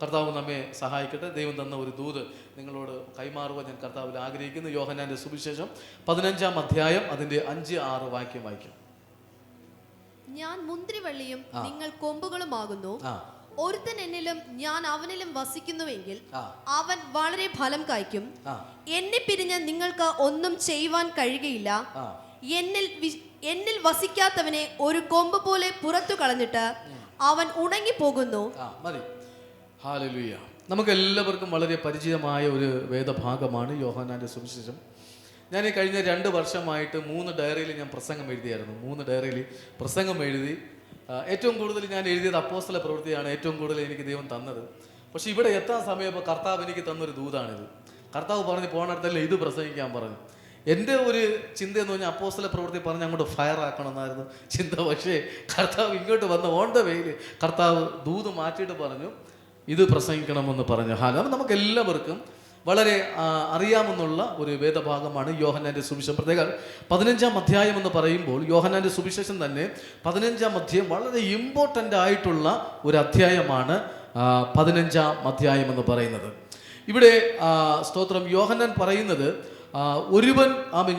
കർത്താവ് നമ്മെ സഹായിക്കട്ടെ. ദൈവം തന്ന ഒരു ദൂത് നിങ്ങളോട് കൈമാറുവാൻ ഞാൻ കർത്താവിൽ ആഗ്രഹിക്കുന്നു. യോഹന്നാന്റെ സുവിശേഷം 15-ാം അധ്യായം അതിന്റെ 5-6 വാക്യം വായിക്കും. ഞാൻ മുന്തിരിവള്ളിയും നിങ്ങൾ കൊമ്പുകളുമാകുന്നു. ഒരുത്തൻ എന്നിലും ഞാൻ അവനിലും വസിക്കുന്നുവെങ്കിൽ അവൻ വളരെ ഫലം കായ്ക്കും. എന്നെ പിരിഞ്ഞ് നിങ്ങൾക്ക് ഒന്നും ചെയ്യുവാൻ കഴിയുകയില്ല. എന്നിൽ വസിക്കാത്തവനെ ഒരു കൊമ്പ് പോലെ പുറത്തു കളഞ്ഞിട്ട് അവൻ ഉണങ്ങിപ്പോകുന്നു. മതി. ഹല്ലേലൂയ. നമുക്ക് എല്ലാവർക്കും വളരെ പരിചിതമായ ഒരു വേദഭാഗമാണ് യോഹന്നാന്റെ സുവിശേഷം. ഞാൻ ഈ കഴിഞ്ഞ 2 വർഷമായിട്ട് 3 ഡയറിയിൽ ഞാൻ പ്രസംഗം എഴുതിയായിരുന്നു. 3 ഡയറിയിൽ പ്രസംഗം എഴുതി. ഏറ്റവും കൂടുതൽ ഞാൻ എഴുതിയത് അപ്പോസ്തല പ്രവൃത്തിയാണ് ഏറ്റവും കൂടുതൽ എനിക്ക് ദൈവം തന്നത്. പക്ഷെ ഇവിടെ എത്താൻ സമയപ്പോൾ കർത്താവ് എനിക്ക് തന്നൊരു ദൂതാണിത്. കർത്താവ് പറഞ്ഞ് പോകണത്തല്ലേ ഇത് പ്രസംഗിക്കാൻ പറഞ്ഞു. എൻ്റെ ഒരു ചിന്ത എന്ന് പറഞ്ഞാൽ അപ്പോസ്തല പ്രവൃത്തി പറഞ്ഞ് അങ്ങോട്ട് ഫയർ ആക്കണമെന്നായിരുന്നു ചിന്ത. പക്ഷേ കർത്താവ് ഇങ്ങോട്ട് വന്ന ഓൺ ദ വേയിൽ കർത്താവ് ദൂത് മാറ്റിയിട്ട് പറഞ്ഞു ഇത് പ്രസംഗിക്കണമെന്ന് പറഞ്ഞു. അപ്പം നമുക്ക് എല്ലാവർക്കും വളരെ അറിയാമെന്നുള്ള ഒരു വേദഭാഗമാണ് യോഹന്നാന്റെ സുവിശേഷം. പ്രത്യേകം 15-ാം അധ്യായം എന്ന് പറയുമ്പോൾ യോഹന്നാന്റെ സുവിശേഷം തന്നെ 15-ാം അധ്യായം വളരെ ഇമ്പോർട്ടൻ്റ് ആയിട്ടുള്ള ഒരു അധ്യായമാണ് 15-ാം അധ്യായം എന്ന് പറയുന്നത്. ഇവിടെ സ്തോത്രം യോഹന്നാൻ പറയുന്നത് ഒരുവൻ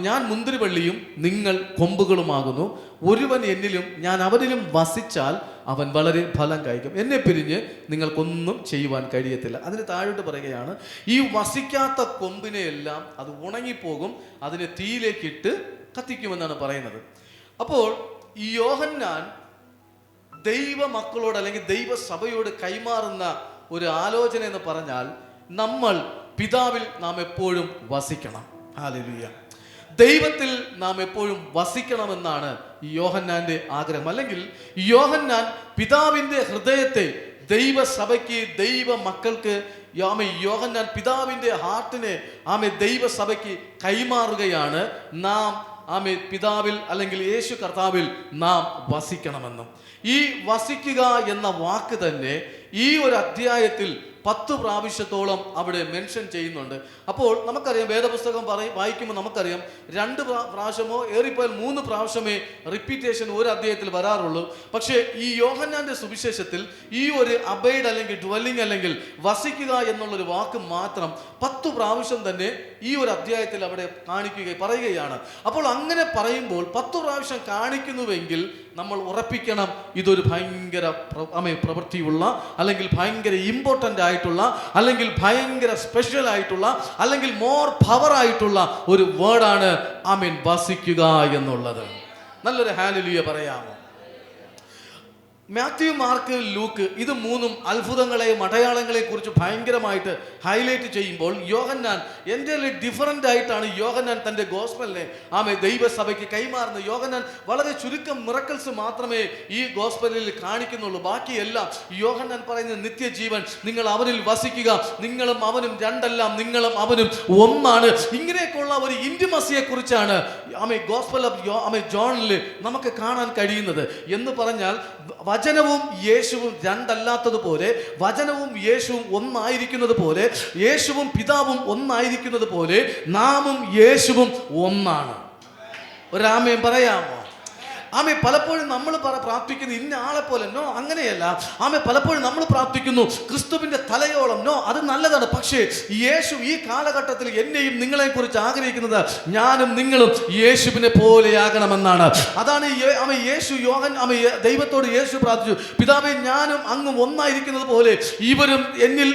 ഞാൻ മുന്തിരിവള്ളിയും നിങ്ങൾ കൊമ്പുകളുമാകുന്നു. ഒരുവൻ എന്നിലും ഞാൻ അവനിലും വസിച്ചാൽ അവൻ വളരെ ഫലം കായ്ക്കും. എന്നെ പിരിഞ്ഞ് നിങ്ങൾക്കൊന്നും ചെയ്യുവാൻ കഴിയത്തില്ല. അതിന് താഴോട്ട് പറയുകയാണ് ഈ വസിക്കാത്ത കൊമ്പിനെയെല്ലാം അത് ഉണങ്ങിപ്പോകും, അതിനെ തീയിലേക്കിട്ട് കത്തിക്കുമെന്നാണ് പറയുന്നത്. അപ്പോൾ ഈ യോഹന്നാൻ ദൈവ മക്കളോട് അല്ലെങ്കിൽ ദൈവസഭയോട് കൈമാറുന്ന ഒരു ആലോചന എന്ന് പറഞ്ഞാൽ നമ്മൾ പിതാവിൽ നാം എപ്പോഴും വസിക്കണം. ഹല്ലേലൂയ. ദൈവത്തിൽ നാം എപ്പോഴും വസിക്കണമെന്നാണ് യോഹന്നാന്റെ ആഗ്രഹം. അല്ലെങ്കിൽ യോഹന്നാൻ പിതാവിൻ്റെ ഹൃദയത്തെ ദൈവസഭയ്ക്ക് ദൈവ മക്കൾക്ക് യോഹന്നാൻ പിതാവിൻ്റെ ഹാർട്ടിനെ ദൈവസഭയ്ക്ക് കൈമാറുകയാണ്. നാം പിതാവിൽ അല്ലെങ്കിൽ യേശു കർത്താവിൽ നാം വസിക്കണമെന്നും. ഈ വസിക്കുക എന്ന വാക്ക് തന്നെ ഈ ഒരു അധ്യായത്തിൽ 10 പ്രാവശ്യത്തോളം അവിടെ മെൻഷൻ ചെയ്യുന്നുണ്ട്. അപ്പോൾ നമുക്കറിയാം വേദപുസ്തകം വായിക്കുമ്പോൾ നമുക്കറിയാം 2 പ്രാവശ്യമോ ഏറിപ്പോയാൽ 3 പ്രാവശ്യമേ റിപ്പീറ്റേഷൻ ഒരു അധ്യായത്തിൽ വരാറുള്ളൂ. പക്ഷേ ഈ യോഹന്നാന്റെ സുവിശേഷത്തിൽ ഈ ഒരു അബൈഡ് അല്ലെങ്കിൽ ഡ്വെല്ലിംഗ് അല്ലെങ്കിൽ വസിക്കുക എന്നുള്ളൊരു വാക്ക് മാത്രം 10 പ്രാവശ്യം തന്നെ ഈ ഒരു അധ്യായത്തിൽ അവിടെ പറയുകയാണ്. അപ്പോൾ അങ്ങനെ പറയുമ്പോൾ 10 പ്രാവശ്യം കാണിക്കുന്നുവെങ്കിൽ നമ്മൾ ഉറപ്പിക്കണം ഇതൊരു ഭയങ്കര പ്രവൃത്തിയുള്ള അല്ലെങ്കിൽ ഭയങ്കര ഇമ്പോർട്ടൻ്റ് ആയിട്ടുള്ള അല്ലെങ്കിൽ ഭയങ്കര സ്പെഷ്യൽ ആയിട്ടുള്ള അല്ലെങ്കിൽ മോർ പവർ ആയിട്ടുള്ള ഒരു വേർഡാണ് വസിക്കുക എന്നുള്ളത്. നല്ലൊരു ഹല്ലേലൂയ പറയാമോ? മാത്യു, മാർക്ക്, ലൂക്ക് ഇത് 3 അത്ഭുതങ്ങളെയും അടയാളങ്ങളെയും കുറിച്ച് ഭയങ്കരമായിട്ട് ഹൈലൈറ്റ് ചെയ്യുമ്പോൾ യോഹന്നാൻ എൻ്റെ ഡിഫറൻ്റ് ആയിട്ടാണ് യോഹന്നാൻ തൻ്റെ ഗോസ്പലിനെ ദൈവസഭയ്ക്ക് കൈമാറുന്നത്. യോഹന്നാൻ വളരെ ചുരുക്കം മിറക്കിൾസ് മാത്രമേ ഈ ഗോസ്പലിൽ കാണിക്കുന്നുള്ളൂ. ബാക്കിയെല്ലാം യോഹന്നാൻ പറയുന്നത് നിത്യജീവൻ, നിങ്ങൾ അവനിൽ വസിക്കുക, നിങ്ങളും അവനും രണ്ടല്ല, നിങ്ങളും അവനും ഒന്നാണ്. ഇങ്ങനെയൊക്കെയുള്ള ഒരു ഇൻറ്റിമസിയെ കുറിച്ചാണ് ഗോസ്പൽ ഓഫ് ജോണിൽ നമുക്ക് കാണാൻ കഴിയുന്നത്. എന്ന് പറഞ്ഞാൽ വചനവും യേശുവും രണ്ടല്ലാത്തതുപോലെ, വചനവും യേശുവും ഒന്നായിരിക്കുന്നത് പോലെ, യേശുവും പിതാവും ഒന്നായിരിക്കുന്നത് പോലെ നാമും യേശുവും ഒന്നാണ്. ഒരാമേൻ പറയാമോ? പലപ്പോഴും നമ്മൾ പ്രാർത്ഥിക്കുന്നു ഇന്ന ആളെ പോലെ. നോ, അങ്ങനെയല്ല. പലപ്പോഴും നമ്മൾ പ്രാർത്ഥിക്കുന്നു ക്രിസ്തുവിന്റെ തലയോളം. നോ, അത് നല്ലതാണ്. പക്ഷേ യേശു ഈ കാലഘട്ടത്തിൽ എന്നെയും നിങ്ങളെ കുറിച്ച് ആഗ്രഹിക്കുന്നത് ഞാനും നിങ്ങളും യേശുവിനെ പോലെയാകണമെന്നാണ്. അതാണ് യേശു ദൈവത്തോട് യേശു പ്രാർത്ഥിച്ചു, പിതാവേ ഞാനും അങ്ങും ഒന്നായിരിക്കുന്നത് പോലെ ഇവരും എന്നിൽ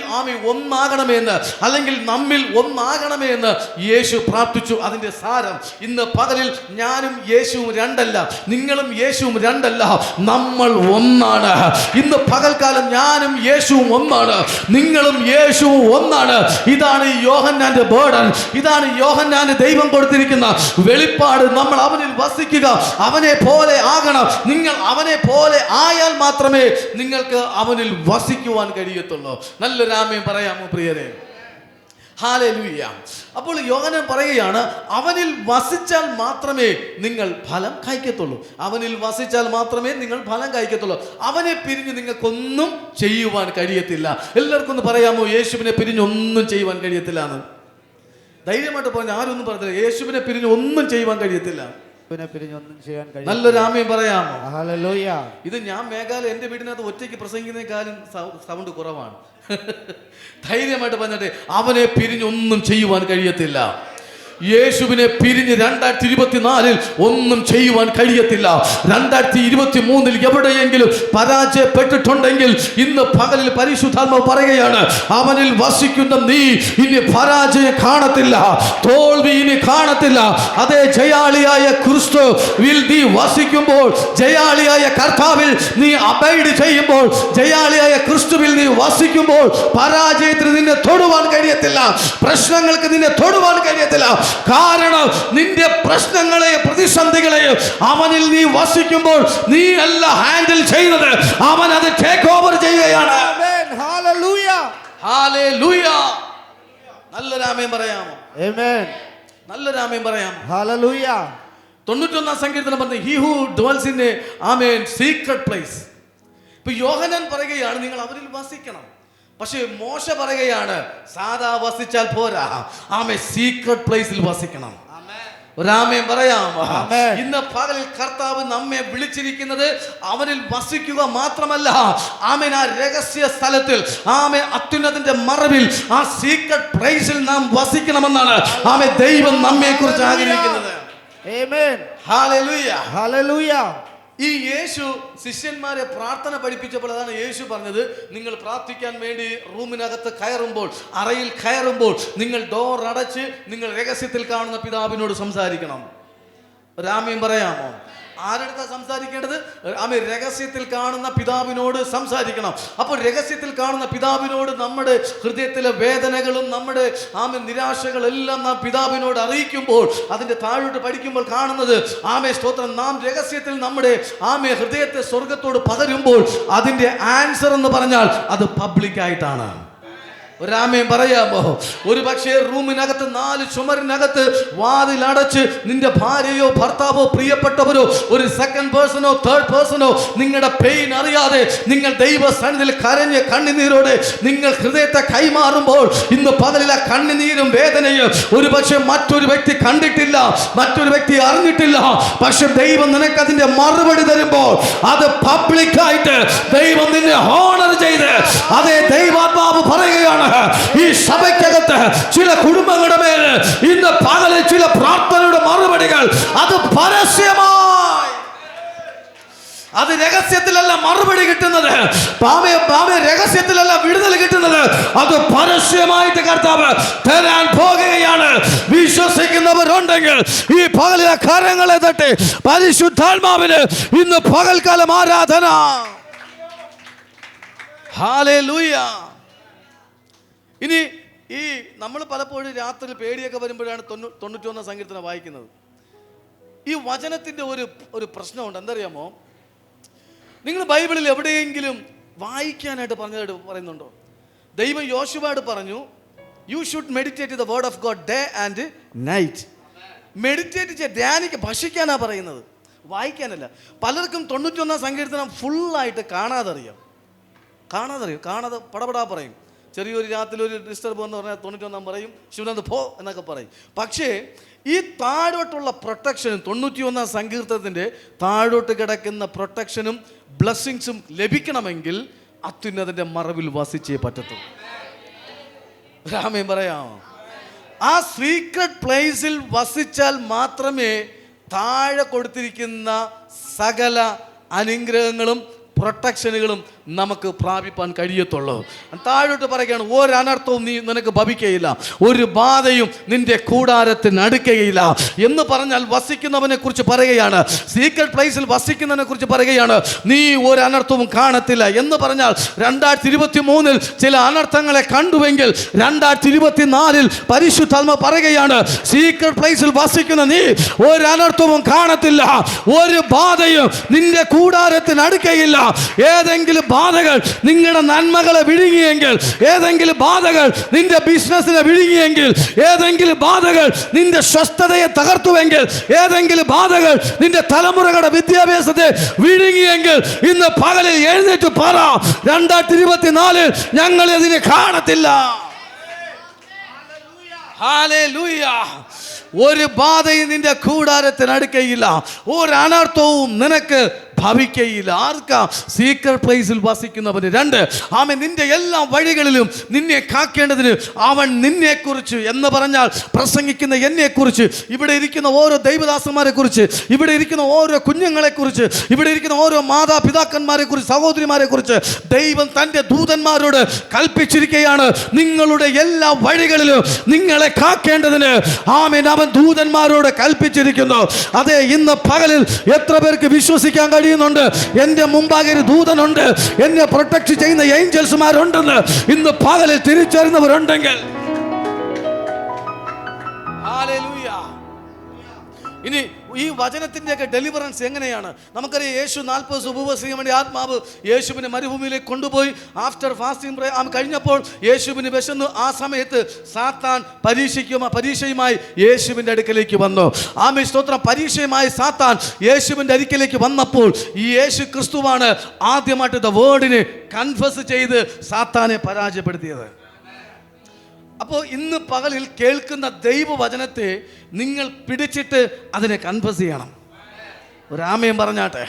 ഒന്നാകണമെന്ന് അല്ലെങ്കിൽ നമ്മിൽ ഒന്നാകണമെന്ന് യേശു പ്രാർത്ഥിച്ചു. അതിന്റെ സാരം ഇന്ന് പകലിൽ ഞാനും യേശുവും രണ്ടല്ല, നിങ്ങളും യേശുവും രണ്ടല്ല, നമ്മൾ ഒന്നാണ്. ഇന്ന് പകൽക്കാലം ഞാനും യേശുവും ഒന്നാണ്, നിങ്ങളും യേശുവും ഒന്നാണ്. ഇതാണ് യോഹന്നാന്റെ ബേർഡൻ, ഇതാണ് യോഹന്നാന് ദൈവം കൊടുത്തിരിക്കുന്ന വെളിപ്പാട്. നമ്മൾ അവനിൽ വസിക്കുക, അവനെ പോലെ ആകണം. നിങ്ങൾ അവനെ പോലെ ആയാൽ മാത്രമേ നിങ്ങൾക്ക് അവനിൽ വസിക്കുവാൻ കഴിയത്തുള്ളൂ. നല്ലൊരു ആമേൻ പറയാമോ പ്രിയരെ? ഹല്ലേലൂയ. അപ്പോൾ യോഹന്നാൻ പറയുകയാണ് അവനിൽ വസിച്ചാൽ മാത്രമേ നിങ്ങൾ ഫലം കായ്ക്കത്തുള്ളൂ. അവനിൽ വസിച്ചാൽ മാത്രമേ നിങ്ങൾ ഫലം കായ്ക്കത്തുള്ളൂ. അവനെ പിരിഞ്ഞ് നിങ്ങൾക്കൊന്നും ചെയ്യുവാൻ കഴിയത്തില്ല. എല്ലാവർക്കും ഒന്ന് പറയാമോ യേശുവിനെ പിരിഞ്ഞ് ഒന്നും ചെയ്യുവാൻ കഴിയത്തില്ല എന്ന്? ധൈര്യമായിട്ട് പറഞ്ഞ ആരൊന്നും പറഞ്ഞില്ല. യേശുവിനെ പിരിഞ്ഞ് ഒന്നും ചെയ്യുവാൻ കഴിയത്തില്ല. നല്ലൊരു ആമേൻ പറയാമോ? ഹല്ലേലൂയ. ഇത് ഞാൻ മേഘാലയ എൻ്റെ വീടിനകത്ത് ഒറ്റയ്ക്ക് പ്രസംഗിക്കുന്നതിനേക്കാളും സൗണ്ട് കുറവാണ്. ധൈര്യമായിട്ട് പറഞ്ഞിട്ട് അവനെ പിരിഞ്ഞൊന്നും ചെയ്യുവാൻ കഴിയത്തില്ല. യേശുവിനെ പിരിഞ്ഞ് 2024 ഒന്നും ചെയ്യുവാൻ കഴിയത്തില്ല. 2023 എവിടെയെങ്കിലും പരാജയപ്പെട്ടിട്ടുണ്ടെങ്കിൽ ഇന്ന് പകലിൽ പരിശുദ്ധാത്മാവ് പറയുകയാണ്, അവനിൽ വസിക്കുന്ന നീ ഇനി പരാജയം കാണത്തില്ല, തോൽവി ഇനി കാണത്തില്ല. അതേ ജയാളിയായ ക്രിസ്തു നീ വസിക്കുമ്പോൾ, ജയാളിയായ കർത്താവിൽ നീ അബൈഡ് ചെയ്യുമ്പോൾ, ജയാളിയായ ക്രിസ്തുവിൽ നീ വസിക്കുമ്പോൾ പരാജയത്തിന് നിന്നെ തൊടുവാൻ കഴിയത്തില്ല, പ്രശ്നങ്ങൾക്ക് നിന്നെ തൊടുവാൻ കഴിയത്തില്ല. കാരണം നിന്റെ പ്രശ്നങ്ങളെയും പ്രതിസന്ധികളെയും അവനിൽ നീ വസിക്കുമ്പോൾ നീ അല്ല ഹാൻഡിൽ ചെയ്യുന്നത്, അവൻ അത് ടേക്ക് ഓവർ ചെയ്യുകയാണ്. നല്ലൊരു ആമേൻ പറയാമോ? നല്ലൊരു ആമേൻ പറയാമോ? 91 സങ്കീർത്തനം പറഞ്ഞു, he who dwells in A amen secret place. ഇപ്പൊ യോഹന്നാൻ പറയുകയാണ് നിങ്ങൾ അവരിൽ വസിക്കണം. പക്ഷേ മോശ പറയുകയാണ് സാധാ വസിച്ചാൽ പോരാ, ആമേ സീക്രട്ട് പ്ലേസിൽ വസിക്കണം. ഒരാമേൻ പറയാമോ? ഇന്ന് പകലിൽ കർത്താവ് നമ്മെ വിളിച്ചിരിക്കുന്നത് അവനിൽ വസിക്കുക മാത്രമല്ല, ആമേൻ ആ രഹസ്യ സ്ഥലത്തിൽ, ആമേൻ അത്യുന്നതന്റെ മറവിൽ, ആ സീക്രട്ട് പ്ലേസിൽ നാം വസിക്കണമെന്നാണ് ആമേൻ ദൈവം നമ്മെ കുറിച്ച് ആഗ്രഹിക്കുന്നത്. ഹല്ലേലൂയ. ഈ യേശു ശിഷ്യന്മാരെ പ്രാർത്ഥന പഠിപ്പിച്ചപ്പോൾ അതാണ് യേശു പറഞ്ഞത്, നിങ്ങൾ പ്രാർത്ഥിക്കാൻ വേണ്ടി റൂമിനകത്ത് കയറുമ്പോൾ, അറയിൽ കയറുമ്പോൾ നിങ്ങൾ ഡോർ അടച്ച് നിങ്ങൾ രഹസ്യത്തിൽ കാണുന്ന പിതാവിനോട് സംസാരിക്കണം. ഒരാമേൻ പറയാമോ? ആരെടുത്താ സംസാരിക്കേണ്ടത്? ആമേൻ രഹസ്യത്തിൽ കാണുന്ന പിതാവിനോട് സംസാരിക്കണം. അപ്പോൾ രഹസ്യത്തിൽ കാണുന്ന പിതാവിനോട് നമ്മുടെ ഹൃദയത്തിലെ വേദനകളും നമ്മുടെ ആമേൻ നിരാശകളെല്ലാം നാം പിതാവിനോട് അറിയിക്കുമ്പോൾ, അതിൻ്റെ താഴോട്ട് പഠിക്കുമ്പോൾ കാണുന്നത് ആമേ സ്തോത്രം, നാം രഹസ്യത്തിൽ നമ്മുടെ ആമേ ഹൃദയത്തെ സ്വർഗത്തോട് പകരുമ്പോൾ അതിൻ്റെ ആൻസർ എന്ന് പറഞ്ഞാൽ അത് പബ്ലിക്കായിട്ടാണ്. ഒരാമേൻ പറയാമോ? ഒരു പക്ഷേ റൂമിനകത്ത് 4 ചുമരിനകത്ത് വാതിലടച്ച് നിന്റെ ഭാര്യയോ ഭർത്താവോ പ്രിയപ്പെട്ടവരോ ഒരു സെക്കൻഡ് പേഴ്സണോ തേർഡ് പേഴ്സണോ നിങ്ങളുടെ പെയിൻ അറിയാതെ നിങ്ങൾ ദൈവസന്നിധിയിൽ കരഞ്ഞ് കണ്ണുനീരോടെ നിങ്ങൾ ഹൃദയത്തെ കൈമാറുമ്പോൾ ഇന്ന് പകലിലെ കണ്ണുനീരും വേദനയും ഒരു പക്ഷേ മറ്റൊരു വ്യക്തി കണ്ടിട്ടില്ല, മറ്റൊരു വ്യക്തി അറിഞ്ഞിട്ടില്ല. പക്ഷെ ദൈവം നിനക്ക് അതിന്റെ മറുപടി തരുമ്പോൾ അത് പബ്ലിക്കായിട്ട് ദൈവം നിന്നെ ഹോണർ ചെയ്ത്, അതേ ദൈവാത്മാവ് പറയുകയാണ്, ഈ സഭയ്ക്കകത്ത് ചില കുടുംബങ്ങളുടെ മേൽ ഇന്ന് പകലിൽ ചില പ്രാർത്ഥനയുടെ മറുപടികൾ അത് പരസ്യമായി, അത് രഹസ്യത്തിലല്ല മറുപടി കിട്ടുന്നത്, രഹസ്യത്തിലല്ല വിടുതൽ കിട്ടുന്നത്, അത് പരസ്യമായിട്ട് കർത്താവ് തരാൻ പോകുകയാണ്. വിശ്വസിക്കുന്നവരുണ്ടെങ്കിൽ ഈ പകലിലെ കരങ്ങളെ തട്ടി പരിശുദ്ധാത്മാവിന് ഇന്ന് പകൽക്കാലം ആരാധന. ഹല്ലേലൂയ. ഇനി ഈ നമ്മൾ പലപ്പോഴും രാത്രി പേടിയൊക്കെ വരുമ്പോഴാണ് 91 സങ്കീർത്തനം വായിക്കുന്നത്. ഈ വചനത്തിൻ്റെ ഒരു പ്രശ്നമുണ്ട്, എന്തറിയാമോ? നിങ്ങൾ ബൈബിളിൽ എവിടെയെങ്കിലും വായിക്കാനായിട്ട് പറഞ്ഞതായിട്ട് പറയുന്നുണ്ടോ? ദൈവം യോശുവയോട് പറഞ്ഞു, you should meditate the word of God day and night. Meditate ചെയ്ത് ധ്യാനിക്ക്, ഭക്ഷിക്കാനാണ് പറയുന്നത്, വായിക്കാനല്ല. പലർക്കും 91 സങ്കീർത്തനം ഫുള്ളായിട്ട് കാണാതെ പടപടാ പറയും. ചെറിയൊരു രാത്രി ഒരു ഡിസ്റ്റർബ് എന്ന് പറഞ്ഞാൽ 91 പറയും, ശിവനന്ദ പോ എന്നൊക്കെ പറയും. പക്ഷേ ഈ താഴോട്ടുള്ള പ്രൊട്ടക്ഷനും 91 സങ്കീർത്തനത്തിൻ്റെ താഴോട്ട് കിടക്കുന്ന പ്രൊട്ടക്ഷനും ബ്ലെസ്സിങ്സും ലഭിക്കണമെങ്കിൽ അത്യുന്നതൻ്റെ മറവിൽ വസിച്ചേ പറ്റത്തുള്ളൂ. രാമേൻ പറയാമോ? ആ സീക്രട്ട് പ്ലേസിൽ വസിച്ചാൽ മാത്രമേ താഴെ കൊടുത്തിരിക്കുന്ന സകല അനുഗ്രഹങ്ങളും പ്രൊട്ടക്ഷനുകളും നമുക്ക് പ്രാപിപ്പാൻ കഴിയത്തുള്ളൂ. താഴോട്ട് പറയുകയാണ്, ഒരനർത്ഥവും നിനക്ക് ഭവിക്കുകയില്ല, ഒരു ബാധയും നിന്റെ കൂടാരത്തിന് അടുക്കുകയില്ല എന്ന് പറഞ്ഞാൽ വസിക്കുന്നവനെ കുറിച്ച് പറയുകയാണ്. സീക്രട്ട് പ്ലേസിൽ വസിക്കുന്നതിനെ കുറിച്ച് പറയുകയാണ്, നീ ഒരു അനർത്ഥവും കാണത്തില്ല എന്ന് പറഞ്ഞാൽ 2023 ചില അനർത്ഥങ്ങളെ കണ്ടുവെങ്കിൽ 2024 പരിശുദ്ധാത്മ പറയുകയാണ്, സീക്രട്ട് പ്ലേസിൽ വസിക്കുന്ന നീ ഒരു അനർത്ഥവും കാണത്തില്ല, ഒരു ബാധയും നിന്റെ കൂടാരത്തിന് അടുക്കുകയില്ല. ഏതെങ്കിലും ബാധകൾ നിങ്ങളുടെ നന്മകളെ വിഴുങ്ങിയെങ്കിൽ, ഏതെങ്കിലും ബാധകൾ നിന്റെ ബിസിനസ്സിനെ വിഴുങ്ങിയെങ്കിൽ, ഏതെങ്കിലും ബാധകൾ നിന്റെ സ്വസ്ഥതയെ തകർത്തുവെങ്കിൽ, ഏതെങ്കിലും ബാധകൾ നിന്റെ തലമുറകളുടെ വിദ്യാഭ്യാസത്തെ വിഴുങ്ങിയെങ്കിൽ ഇന്ന് പകലിൽ എഴുന്നേറ്റ് പറ, 2024 ഞങ്ങൾ ഇതിനെ കാണത്തില്ല. ഹല്ലേലൂയ. ഒരു ബാധയും നിന്റെ കൂടാരത്തിന് അടുക്കയില്ല, ഒരു അനർത്ഥവും നിനക്ക് ഭവിക്കയില്ല. ആർക്കാ? സീക്രട്ട് പ്ലേസിൽ വസിക്കുന്നവന്. 2, ആമേൻ, നിന്റെ എല്ലാ വഴികളിലും നിന്നെ കാക്കേണ്ടതിന് അവൻ നിന്നെക്കുറിച്ച് എന്ന് പറഞ്ഞാൽ പ്രസംഗിക്കുന്ന എന്നെക്കുറിച്ച്, ഇവിടെ ഇരിക്കുന്ന ഓരോ ദൈവദാസന്മാരെ കുറിച്ച്, ഇവിടെ ഇരിക്കുന്ന ഓരോ കുഞ്ഞുങ്ങളെ കുറിച്ച്, ഇവിടെ ഇരിക്കുന്ന ഓരോ മാതാപിതാക്കന്മാരെ കുറിച്ച്, സഹോദരിമാരെ കുറിച്ച് ദൈവം തൻ്റെ ദൂതന്മാരോട് കൽപ്പിച്ചിരിക്കുകയാണ്. നിങ്ങളുടെ എല്ലാ വഴികളിലും നിങ്ങളെ കാക്കേണ്ടതിന് ആമേൻ അവൻ ദൂതന്മാരോട് കൽപ്പിച്ചിരിക്കുന്നു. അതെ, ഇന്ന് പകലിൽ എത്ര പേർക്ക് വിശ്വസിക്കാൻ കഴിയുന്നുണ്ട്? എൻ്റെ മുമ്പാകെ ഒരു ദൂതനുണ്ട്, എന്നെ പ്രൊട്ടക്ട് ചെയ്യുന്ന ഏഞ്ചൽസുമാരുണ്ടെന്ന് ഇന്ന് പകലിൽ തിരിച്ചറിയുന്നവരുണ്ടെങ്കിൽ ഹല്ലേലൂയ. ഇനി ഈ വചനത്തിൻ്റെയൊക്കെ ഡെലിവറൻസ് എങ്ങനെയാണ്? നമുക്കറിയാം, യേശു 40 ദിവസം ഉപവസിക്കാൻ വേണ്ടി ആത്മാവ് യേശുവിനെ മരുഭൂമിയിലേക്ക് കൊണ്ടുപോയി. ആഫ്റ്റർ ഫാസ്റ്റിംഗ് കഴിഞ്ഞപ്പോൾ യേശുവിന് വിശന്നു. ആ സമയത്ത് സാത്താൻ പരീക്ഷയുമായി യേശുവിൻ്റെ അടുക്കലേക്ക് വന്നു. ആമേൻ, സ്തോത്രം. പരീക്ഷയുമായി സാത്താൻ യേശുവിൻ്റെ അടുക്കലേക്ക് വന്നപ്പോൾ ഈ യേശു ക്രിസ്തുവാണ് ആദ്യമായിട്ട് ദ വേർഡിന് കൺഫസ് ചെയ്ത് സാത്താനെ പരാജയപ്പെടുത്തിയത്. അപ്പോൾ ഇന്ന് പകലിൽ കേൾക്കുന്ന ദൈവവചനത്തെ നിങ്ങൾ പിടിച്ചിട്ട് അതിനെ കൺഫസ് ചെയ്യണം. ഒരു ആമേൻ പറഞ്ഞാട്ടെ.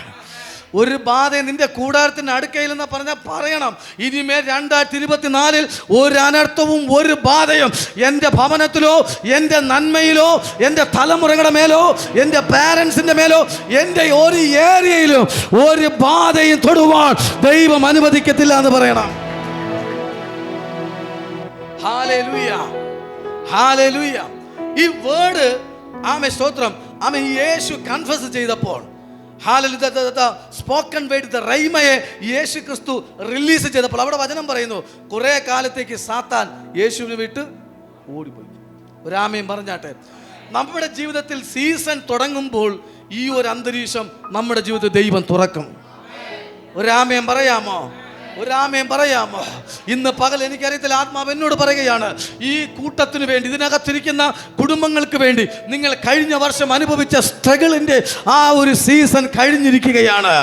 ഒരു ബാധ നിന്റെ കൂടാരത്തിൻ്റെ അടുക്കയിലെന്ന് പറഞ്ഞാൽ പറയണം, ഇനിമേൽ 2024 ഒരു അനർത്ഥവും ഒരു ബാധയും എൻ്റെ ഭവനത്തിലോ എൻ്റെ നന്മയിലോ എൻ്റെ തലമുറകളുടെ മേലോ എൻ്റെ പാരൻസിൻ്റെ മേലോ എൻ്റെ ഒരു ഏരിയയിലും ഒരു ബാധയും തൊടുവാൻ ദൈവം അനുവദിക്കത്തില്ല എന്ന് പറയണം. Hallelujah, hallelujah. ഈ വേർഡ് ആമേൻ, സ്തോത്രം, ആമേൻ, യേശു കൺഫസ് ചെയ്തപ്പോൾ സ്പോക്കൺ വേർഡ് റൈമയെ യേശു ക്രിസ്തു റിലീസ് ചെയ്തപ്പോൾ അവിടെ വചനം പറയുന്നു, കുറെ കാലത്തേക്ക് സാത്താൻ യേശുവിനെ വിട്ട് ഓടിപ്പോയി. ഒരു ആമേൻ പറഞ്ഞാട്ടെ. നമ്മുടെ ജീവിതത്തിൽ സീസൺ തുടങ്ങുമ്പോൾ ഈ ഒരു അന്തരീക്ഷം നമ്മുടെ ജീവിതത്തിൽ ദൈവം തുറക്കും. ഒരു ആമേൻ പറയാമോ? ഒരു ആമേൻ പറയാമോ? ഇന്ന് പകൽ എനിക്കറിയത്തില്ല, ആത്മാവ് എന്നോട് പറയുകയാണ്, ഈ കൂട്ടത്തിന് വേണ്ടി, ഇതിനകത്തിരിക്കുന്ന കുടുംബങ്ങൾക്ക് വേണ്ടി നിങ്ങൾ കഴിഞ്ഞ വർഷം അനുഭവിച്ച സ്ട്രഗിളിൻ്റെ ആ ഒരു സീസൺ കഴിഞ്ഞിരിക്കുകയാണ്.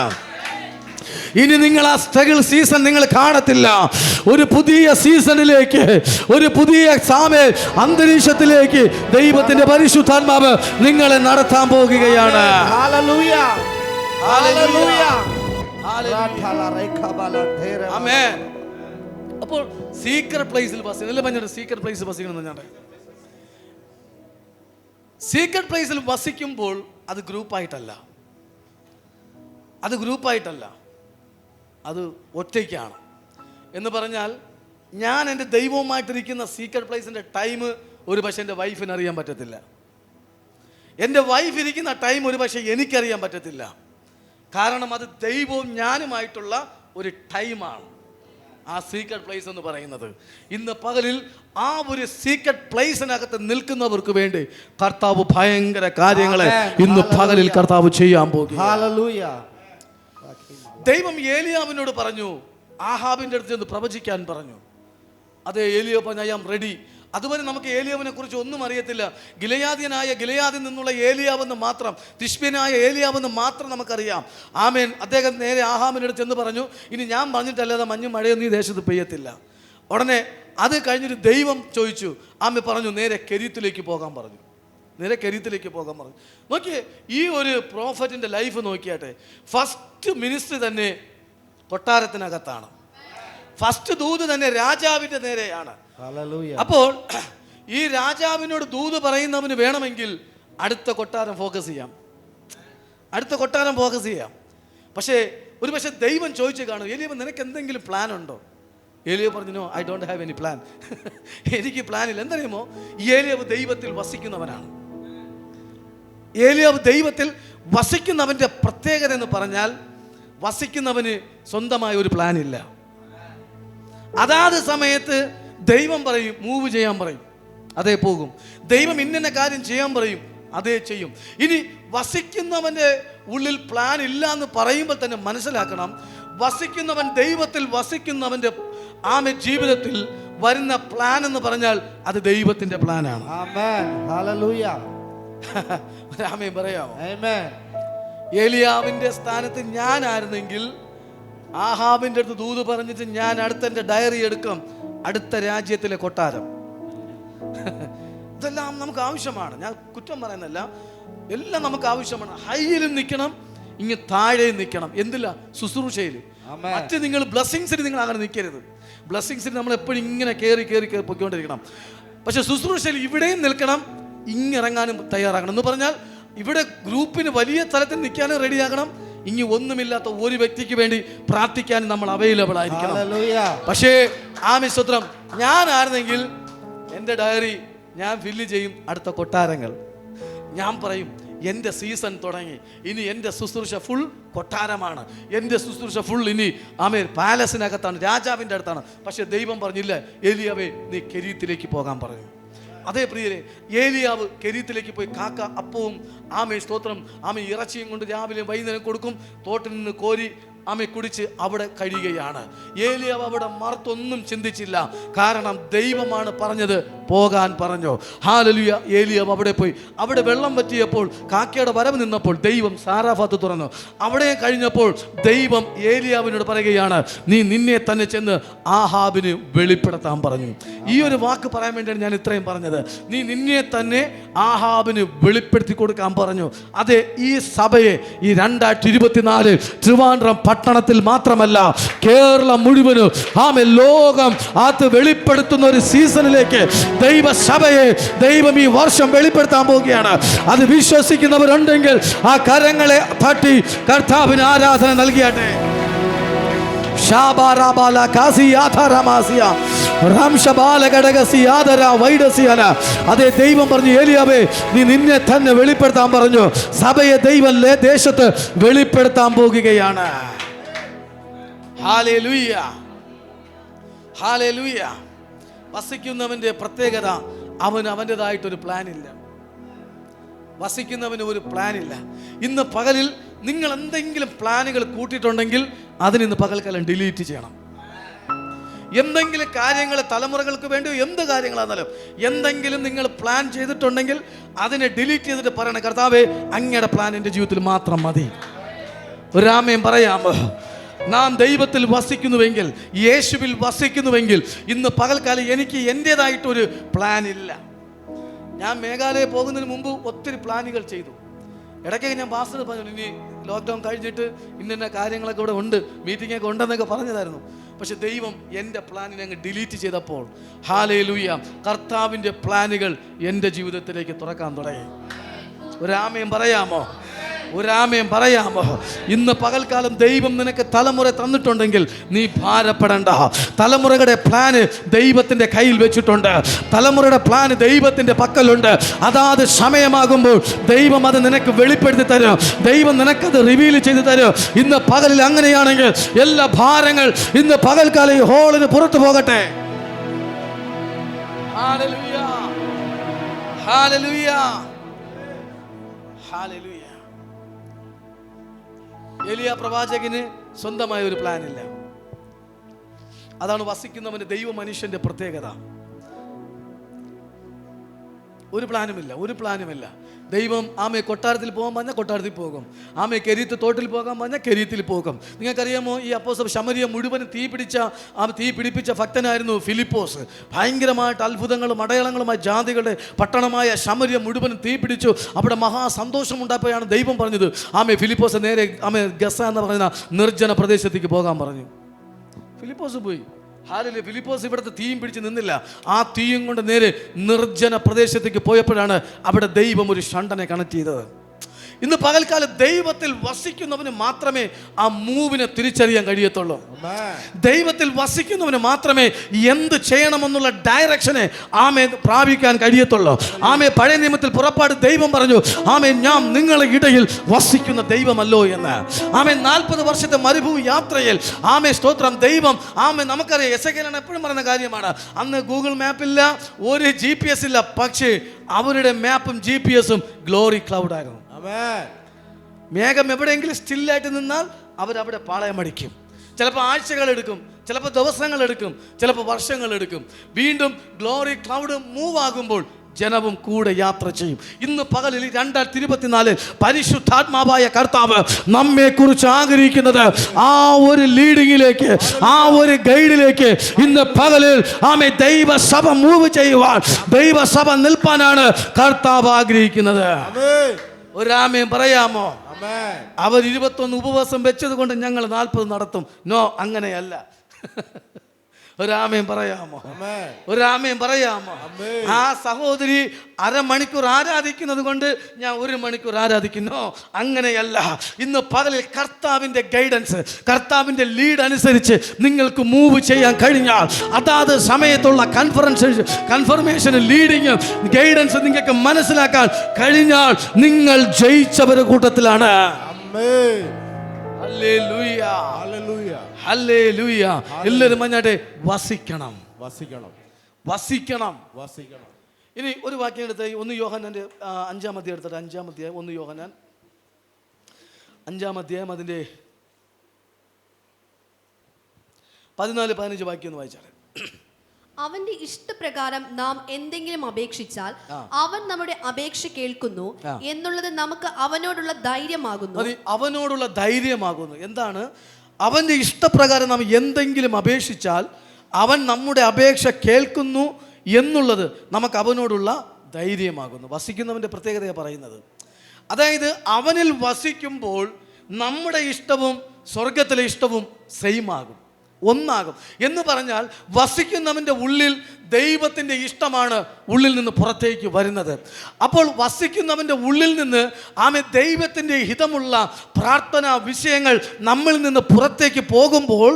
ഇനി നിങ്ങൾ ആ സ്ട്രഗിൾ സീസൺ നിങ്ങൾ കാണത്തില്ല. ഒരു പുതിയ സീസണിലേക്ക്, ഒരു പുതിയ അന്തരീക്ഷത്തിലേക്ക് ദൈവത്തിന്റെ പരിശുദ്ധാത്മാവ് നിങ്ങളെ നടത്താൻ പോകുകയാണ്. Hallelujah, hallelujah. ആമേൻ. അപ്പോൾ സീക്രട്ട് പ്ലേസിൽ വസിക്കണം. സീക്രട്ട് പ്ലേസിൽ വസിക്കണം. ഞാൻ സീക്രട്ട് പ്ലേസിൽ വസിക്കുമ്പോൾ അത് ഗ്രൂപ്പായിട്ടല്ല, അത് ഒറ്റയ്ക്കാണ്. എന്ന് പറഞ്ഞാൽ ഞാൻ എൻ്റെ ദൈവവുമായിട്ടിരിക്കുന്ന സീക്രട്ട് പ്ലേസിൻ്റെ ടൈം ഒരു പക്ഷേ എൻ്റെ വൈഫിന് അറിയാൻ പറ്റത്തില്ല. എൻ്റെ വൈഫ് ഇരിക്കുന്ന ടൈം ഒരു പക്ഷേ എനിക്കറിയാൻ പറ്റത്തില്ല. കാരണം അത് ദൈവവും ഞാനുമായിട്ടുള്ള ഒരു ടൈമാണ് ആ സീക്രട്ട് പ്ലേസ് എന്ന് പറയുന്നത്. ഇന്ന് പകലിൽ ആ ഒരു സീക്രട്ട് പ്ലേസിനകത്ത് നിൽക്കുന്നവർക്ക് വേണ്ടി കർത്താവ് ഭയങ്കര കാര്യങ്ങളെ ഇന്ന് പകലിൽ കർത്താവ് ചെയ്യാൻ പോകും. ദൈവം ഏലിയാവിനോട് പറഞ്ഞു, ആഹാബിൻ്റെ അടുത്ത് ചെന്ന് പ്രവചിക്കാൻ പറഞ്ഞു. അതേ, ഏലിയ പറഞ്ഞു, ഐ ആം റെഡി. അതുവരെ നമുക്ക് ഏലിയാവിനെ കുറിച്ച് ഒന്നും അറിയത്തില്ല. ഗിലെയാദിൽ നിന്നുള്ള ഏലിയാവെന്ന് മാത്രം, തിശ്ബ്യനായ ഏലിയാവെന്ന് മാത്രം നമുക്കറിയാം. ആമേൻ. അദ്ദേഹം നേരെ ആഹാബിൻ്റെ അടുത്ത് ചെന്ന് പറഞ്ഞു, ഇനി ഞാൻ പറഞ്ഞിട്ടല്ലാതെ മഞ്ഞും മഴയൊന്നും ഈ ദേശത്ത് പെയ്യത്തില്ല. ഉടനെ അത് കഴിഞ്ഞൊരു ദൈവം ചോദിച്ചു, ആമേ പറഞ്ഞു, നേരെ കെരീത്തിലേക്ക് പോകാൻ പറഞ്ഞു. നോക്കിയേ, ഈ ഒരു പ്രോഫറ്റിൻ്റെ ലൈഫ് നോക്കിയാട്ടെ. ഫസ്റ്റ് മിനിസ്ട്രി തന്നെ കൊട്ടാരത്തിനകത്താണ്. ഫസ്റ്റ് ദൂത് തന്നെ രാജാവിൻ്റെ നേരെയാണ്. അപ്പോൾ ഈ രാജാവിനോട് ദൂത് പറയുന്നവന് വേണമെങ്കിൽ അടുത്ത കൊട്ടാരം ഫോക്കസ് ചെയ്യാം. പക്ഷേ ഒരു പക്ഷേ ദൈവം ചോദിച്ചു കാണും, ഏലിയാവ് നിനക്ക് എന്തെങ്കിലും പ്ലാൻ ഉണ്ടോ? ഏലിയാവ് പറഞ്ഞു, no, I don't have any plan. എനിക്ക് പ്ലാനില്ല. എന്തറിയുമോ, ഏലിയാവ് ദൈവത്തിൽ വസിക്കുന്നവനാണ്. ഏലിയാവ് ദൈവത്തിൽ വസിക്കുന്നവൻ്റെ പ്രത്യേകത എന്ന് പറഞ്ഞാൽ, വസിക്കുന്നവന് സ്വന്തമായ ഒരു പ്ലാൻ ഇല്ല. അതാത് സമയത്ത് ദൈവം പറയും, മൂവ് ചെയ്യാൻ പറയും, അതേ പോകും. ദൈവം ഇന്ന കാര്യം ചെയ്യാൻ പറയും, അതേ ചെയ്യും. ഇനി വസിക്കുന്നവൻ്റെ ഉള്ളിൽ പ്ലാൻ ഇല്ല എന്ന് പറയുമ്പോൾ തന്നെ മനസ്സിലാക്കണം, വസിക്കുന്നവൻ ദൈവത്തിൽ വസിക്കുന്നവന്റെ ആമേ ജീവിതത്തിൽ വരുന്ന പ്ലാൻ എന്ന് പറഞ്ഞാൽ അത് ദൈവത്തിന്റെ പ്ലാനാണ്. ആമേൻ. ഹല്ലേലൂയ. ആമേൻ പറയാമോ? ആമേൻ. ഏലിയാവിന്റെ സ്ഥാനത്ത് ഞാനായിരുന്നെങ്കിൽ ആഹാബിന്റെ അടുത്ത് ദൂത് പറഞ്ഞിട്ട് ഞാൻ അടുത്ത ഡയറി എടുക്കും, അടുത്ത രാജ്യത്തിലെ കൊട്ടാരം. ഇതെല്ലാം നമുക്ക് ആവശ്യമാണ്. ഞാൻ കുറ്റം പറയുന്നല്ല, എല്ലാം നമുക്ക് ആവശ്യമാണ്. ഹൈയിലും നിൽക്കണം, ഇങ്ങ് താഴെ നിൽക്കണം. എന്തില്ല? ശുശ്രൂഷയിൽ. ആമേൻ. മറ്റ് നിങ്ങൾ ബ്ലെസ്സിങ്സിന് നിങ്ങൾ അങ്ങനെ നിൽക്കരുത്. ബ്ലെസ്സിങ്സിന് നമ്മൾ എപ്പോഴും ഇങ്ങനെ കയറി പൊയ്ക്കൊണ്ടിരിക്കണം. പക്ഷെ ശുശ്രൂഷയിൽ ഇവിടെയും നിൽക്കണം, ഇങ്ങിറങ്ങാനും തയ്യാറാകണം. എന്ന് പറഞ്ഞാൽ ഇവിടെ ഗ്രൂപ്പിന് വലിയ തലത്തിൽ നിൽക്കാനും റെഡിയാകണം, ഇനി ഒന്നുമില്ലാത്ത ഒരു വ്യക്തിക്ക് വേണ്ടി പ്രാർത്ഥിക്കാൻ നമ്മൾ അവൈലബിൾ ആയിരിക്കണം. പക്ഷേ സ്തോത്രം, ഞാനായിരുന്നെങ്കിൽ എൻ്റെ ഡയറി ഞാൻ ഫില്ല് ചെയ്യും. അടുത്ത കൊട്ടാരങ്ങൾ ഞാൻ പറയും, എൻ്റെ സീസൺ തുടങ്ങി, ഇനി എൻ്റെ ശുശ്രൂഷ ഫുൾ കൊട്ടാരമാണ്, എൻ്റെ ശുശ്രൂഷ ഫുൾ ഇനി പാലസിനകത്താണ്, രാജാവിൻ്റെ അടുത്താണ്. പക്ഷെ ദൈവം പറഞ്ഞില്ല, ഏലിയാവേ നീ കെരീത്തിലേക്ക് പോകാൻ പറഞ്ഞു. അതേ പ്രിയരെ, ഏലിയാവ് കെരീത്തിലേക്ക് പോയി കാക്ക അപ്പവും സ്തോത്രം ഇറച്ചിയും കൊണ്ട് രാവിലെ വൈകുന്നേരം കൊടുക്കും. തോട്ടിൽ നിന്ന് കോരി കുടിച്ച് അവിടെ കഴിയുകയാണ്. ഏലിയാവ് അവിടെ മറുത്തൊന്നും ചിന്തിച്ചില്ല, കാരണം ദൈവമാണ് പറഞ്ഞത്, പോകാൻ പറഞ്ഞു. ഹല്ലേലൂയ. ഏലിയാവ് അവിടെ പോയി. അവിടെ വെള്ളം പറ്റിയപ്പോൾ, കാക്കയുടെ വരവ് നിന്നപ്പോൾ ദൈവം സാരാഫാത്ത് തുറന്നു. അവിടെ കഴിഞ്ഞപ്പോൾ ദൈവം ഏലിയാവിനോട് പറയുകയാണ്, നീ നിന്നെ തന്നെ ചെന്ന് ആഹാബിന് വെളിപ്പെടുത്താൻ പറഞ്ഞു. ഈ ഒരു വാക്ക് പറയാൻ വേണ്ടിയാണ് ഞാൻ ഇത്രയും പറഞ്ഞത്. നീ നിന്നെ തന്നെ ആഹാബിന് വെളിപ്പെടുത്തി കൊടുക്കാൻ പറഞ്ഞു. അതെ, ഈ സഭയെ ഈ 2024 ട്രിവാൻഡ്രം പട്ടണത്തിൽ മാത്രമല്ല, കേരളം മുഴുവനും ലോകം അത് വെളിപ്പെടുത്തുന്ന ഒരു സീസണിലേക്ക് ദൈവസഭയെ ദൈവം ഈ വർഷം വെളിപ്പെടുത്താൻ പോവുകയാണ്. അത് വിശ്വസിക്കുന്നവരുണ്ടെങ്കിൽ ആ കരങ്ങളെ തട്ടി കർത്താവിന് ആരാധന നൽകിയാട്ടെ. അതേ, ദൈവം പറഞ്ഞു, ഏലിയാവേ നീ നിന്നെ തന്നെ വെളിപ്പെടുത്താൻ പറഞ്ഞു. സഭയെ ദൈവം ദേശത്ത് വെളിപ്പെടുത്താൻ പോകുകയാണ്. Hallelujah, hallelujah. വസിക്കുന്നവന്റെ പ്രത്യേകത, അവൻ്റെതായിട്ടൊരു പ്ലാനില്ല. വസിക്കുന്നവന് ഒരു പ്ലാനില്ല. ഇന്ന് പകലിൽ നിങ്ങൾ എന്തെങ്കിലും പ്ലാനുകൾ കൂട്ടിയിട്ടുണ്ടെങ്കിൽ അതിനിന്ന് പകൽക്കാലം ഡിലീറ്റ് ചെയ്യണം. എന്തെങ്കിലും കാര്യങ്ങൾ തലമുറകൾക്ക് വേണ്ടി എന്ത് കാര്യങ്ങളാണെന്നാലും എന്തെങ്കിലും നിങ്ങൾ പ്ലാൻ ചെയ്തിട്ടുണ്ടെങ്കിൽ അതിനെ ഡിലീറ്റ് ചെയ്തിട്ട് പറയണം, കർത്താവേ അങ്ങയുടെ പ്ലാൻ എൻ്റെ ജീവിതത്തിൽ മാത്രം മതി. ഒരാമേൻ പറയാമോ? നാം ദൈവത്തിൽ വസിക്കുന്നുവെങ്കിൽ, യേശുവിൽ വസിക്കുന്നുവെങ്കിൽ ഇന്ന് പകൽക്കാലം എനിക്ക് എൻ്റേതായിട്ടൊരു പ്ലാൻ ഇല്ല. ഞാൻ മേഘാലയ പോകുന്നതിന് മുമ്പ് ഒത്തിരി പ്ലാനുകൾ ചെയ്തു. ഇടയ്ക്കൊക്കെ ഞാൻ പാസ്റ്റർ പറഞ്ഞു, ഇനി ലോക്ക്ഡൗൺ കഴിഞ്ഞിട്ട് ഇന്ന കാര്യങ്ങളൊക്കെ ഇവിടെ ഉണ്ട്, മീറ്റിംഗൊക്കെ ഉണ്ടെന്നൊക്കെ പറഞ്ഞതായിരുന്നു. പക്ഷെ ദൈവം എൻ്റെ പ്ലാനിനെ അങ്ങ് ഡിലീറ്റ് ചെയ്തപ്പോൾ, ഹല്ലേലൂയ, കർത്താവിൻ്റെ പ്ലാനുകൾ എൻ്റെ ജീവിതത്തിലേക്ക് തുറക്കാൻ തുടങ്ങി. ഒരാമയും പറയാമോ? ഒരാമയും പറയാമോ? ഇന്ന് പകൽക്കാലം ദൈവം നിനക്ക് തലമുറ തന്നിട്ടുണ്ടെങ്കിൽ നീ ഭാരപ്പെടണ്ട. തലമുറയുടെ പ്ലാന് ദൈവത്തിൻ്റെ കയ്യിൽ വെച്ചിട്ടുണ്ട്. തലമുറയുടെ പ്ലാന് ദൈവത്തിൻ്റെ പക്കലുണ്ട്. അതാത് സമയമാകുമ്പോൾ ദൈവം അത് നിനക്ക് വെളിപ്പെടുത്തി തരും. ദൈവം നിനക്കത് റിവീൽ ചെയ്ത് തരും. ഇന്ന് പകലിൽ അങ്ങനെയാണെങ്കിൽ എല്ലാ ഭാരങ്ങൾ ഇന്ന് പകൽക്കാലം ഈ ഹോളിന് പുറത്തു പോകട്ടെ. Hallelujah, hallelujah, hallelujah. ഏലിയ പ്രവാചകന് സ്വന്തമായ ഒരു പ്ലാനില്ല. അതാണ് വസിക്കുന്നവന്റെ ദൈവ മനുഷ്യന്റെ പ്രത്യേകത. ഒരു പ്ലാനുമില്ല. ദൈവം കൊട്ടാരത്തിൽ പോകാൻ പറഞ്ഞാൽ കൊട്ടാരത്തിൽ പോകും. കെരീത്ത് തോട്ടിൽ പോകാൻ പറഞ്ഞാൽ കെരീത്തിൽ പോകും. നിങ്ങൾക്കറിയാമോ, ഈ അപ്പോസ്തലൻ ശമരിയ മുഴുവനും തീ പിടിപ്പിച്ച ഭക്തനായിരുന്നു ഫിലിപ്പോസ്. ഭയങ്കരമായിട്ട് അത്ഭുതങ്ങളും അടയാളങ്ങളുമായി ജാതികളുടെ പട്ടണമായ ശമരിയ മുഴുവനും തീ പിടിച്ചു. അവിടെ മഹാസന്തോഷം ഉണ്ടായപ്പോഴാണ് ദൈവം പറഞ്ഞത്, ഫിലിപ്പോസ് നേരെ ഗസ എന്ന് പറയുന്ന നിർജ്ജന പ്രദേശത്തേക്ക് പോകാൻ പറഞ്ഞു. ഫിലിപ്പോസ് പോയി. ഹാലലൂയ. ഫിലിപ്പോസ് ഇവിടുത്തെ തീയും പിടിച്ച് നിന്നില്ല. ആ തീയും കൊണ്ട് നേരെ നിർജ്ജന പ്രദേശത്തേക്ക് പോയപ്പോഴാണ് അവിടെ ദൈവം ഒരു ഷണ്ടനെ കണക്ട് ചെയ്തത്. ഇന്ന് പകൽക്കാലം ദൈവത്തിൽ വസിക്കുന്നവന് മാത്രമേ ആ മൂവിനെ തിരിച്ചറിയാൻ കഴിയത്തുള്ളൂ. ദൈവത്തിൽ വസിക്കുന്നവന് മാത്രമേ എന്ത് ചെയ്യണമെന്നുള്ള ഡയറക്ഷനെ പ്രാപിക്കാൻ കഴിയത്തുള്ളൂ. പഴയ നിയമത്തിൽ പുറപ്പാട് ദൈവം പറഞ്ഞു, ഞാൻ നിങ്ങളുടെ ഇടയിൽ വസിക്കുന്ന ദൈവമല്ലോ എന്ന്. 40 വർഷത്തെ മരുഭൂമി യാത്രയിൽ സ്തോത്രം ദൈവം നമുക്കറിയാം, എസെക്കേലാണ് എപ്പോഴും പറയുന്ന കാര്യമാണ്. അന്ന് ഗൂഗിൾ മാപ്പില്ല, ഒരു GPS ഇല്ല. പക്ഷേ അവരുടെ മാപ്പും GPS-ഉം ഗ്ലോറി ക്ലൗഡായിരുന്നു. മേഘം എവിടെയെങ്കിലും സ്റ്റില്ലായിട്ട് നിന്നാൽ അവരവിടെ പാളയമടിക്കും. ചിലപ്പോൾ ആഴ്ചകളെടുക്കും, ചിലപ്പോൾ ദിവസങ്ങളെടുക്കും, ചിലപ്പോൾ വർഷങ്ങളെടുക്കും. വീണ്ടും ഗ്ലോറി ക്ലൗഡ് മൂവ് ആകുമ്പോൾ ജനവും കൂടെ യാത്ര ചെയ്യും. ഇന്ന് പകലിൽ 2024 പരിശുദ്ധാത്മാവായ കർത്താവ് നമ്മെ കുറിച്ച് ആഗ്രഹിക്കുന്നത് ആ ഒരു ലീഡിങ്ങിലേക്ക്, ആ ഒരു ഗൈഡിലേക്ക് ഇന്ന് പകലിൽ ദൈവസഭ മൂവ് ചെയ്യുവാൻ, ദൈവസഭ നിൽപ്പാനാണ് കർത്താവ് ആഗ്രഹിക്കുന്നത്. ഒരാമയും പറയാമോ? ആമേൻ. അവർ 21 ഉപവാസം വെച്ചത് കൊണ്ട് ഞങ്ങൾ 40 നടത്തും. നോ, അങ്ങനെയല്ല. ഒരാമയും പറയാമോ? ആമേൻ. ഒരാമയും പറയാമോ? ആമേൻ. ആ സഹോദരി അരമണിക്കൂർ ആരാധിക്കുന്നത് കൊണ്ട് ഞാൻ 1 മണിക്കൂർ ആരാധിക്കുന്നു, അങ്ങനെയല്ല. ഇന്ന് പകലിൽ കർത്താവിൻ്റെ ഗൈഡൻസ്, കർത്താവിൻ്റെ ലീഡ് അനുസരിച്ച് നിങ്ങൾക്ക് മൂവ് ചെയ്യാൻ കഴിഞ്ഞാൽ, അതാത് സമയത്തുള്ള കൺഫർമേഷൻ, ലീഡിങ്, ഗൈഡൻസ് നിങ്ങൾക്ക് മനസ്സിലാക്കാൻ കഴിഞ്ഞാൽ നിങ്ങൾ ജയിച്ചവരുടെ കൂട്ടത്തിലാണ്. ആമേൻ. Hallelujah, hallelujah. ഹല്ലേലൂയ. എല്ലാവരും മഞ്ഞാട്ടെ, വസിക്കണം, വസിക്കണം, വസിക്കണം, വസിക്കണം. ഇനി ഒരു വാക്യം എടുത്ത് 1 യോഹന്നാന്റെ 5-ാം അധ്യായം എടുത്തിട്ട് 5-ാം അധ്യായം 1 യോഹന്നാൻ 5-ാം അധ്യായം അതിൻ്റെ 14-15 വാക്യം ഒന്ന് വായിച്ചാൽ. അവന്റെ ഇഷ്ടപ്രകാരം നാം എന്തെങ്കിലും അപേക്ഷിച്ചാൽ അവൻ നമ്മുടെ അപേക്ഷ കേൾക്കുന്നു എന്നുള്ളത് നമുക്ക് അവനോടുള്ള ധൈര്യമാകുന്നു. അവനോടുള്ള ധൈര്യമാകുന്നു. എന്താണ്? അവന്റെ ഇഷ്ടപ്രകാരം നാം എന്തെങ്കിലും അപേക്ഷിച്ചാൽ അവൻ നമ്മുടെ അപേക്ഷ കേൾക്കുന്നു എന്നുള്ളത് നമുക്ക് അവനോടുള്ള ധൈര്യമാകുന്നു. വസിക്കുന്നവന്റെ പ്രത്യേകതയാണ് പറയുന്നത്. അതായത് അവനിൽ വസിക്കുമ്പോൾ നമ്മുടെ ഇഷ്ടവും സ്വർഗത്തിലെ ഇഷ്ടവും സെയിം ആകും, ഒന്നാകും. എന്ന് പറഞ്ഞാൽ വസിക്കുന്നവൻ്റെ ഉള്ളിൽ ദൈവത്തിൻ്റെ ഇഷ്ടമാണ് ഉള്ളിൽ നിന്ന് പുറത്തേക്ക് വരുന്നത്. അപ്പോൾ വസിക്കുന്നവൻ്റെ ഉള്ളിൽ നിന്ന് ദൈവത്തിൻ്റെ ഹിതമുള്ള പ്രാർത്ഥനാ വിഷയങ്ങൾ നമ്മളിൽ നിന്ന് പുറത്തേക്ക് പോകുമ്പോൾ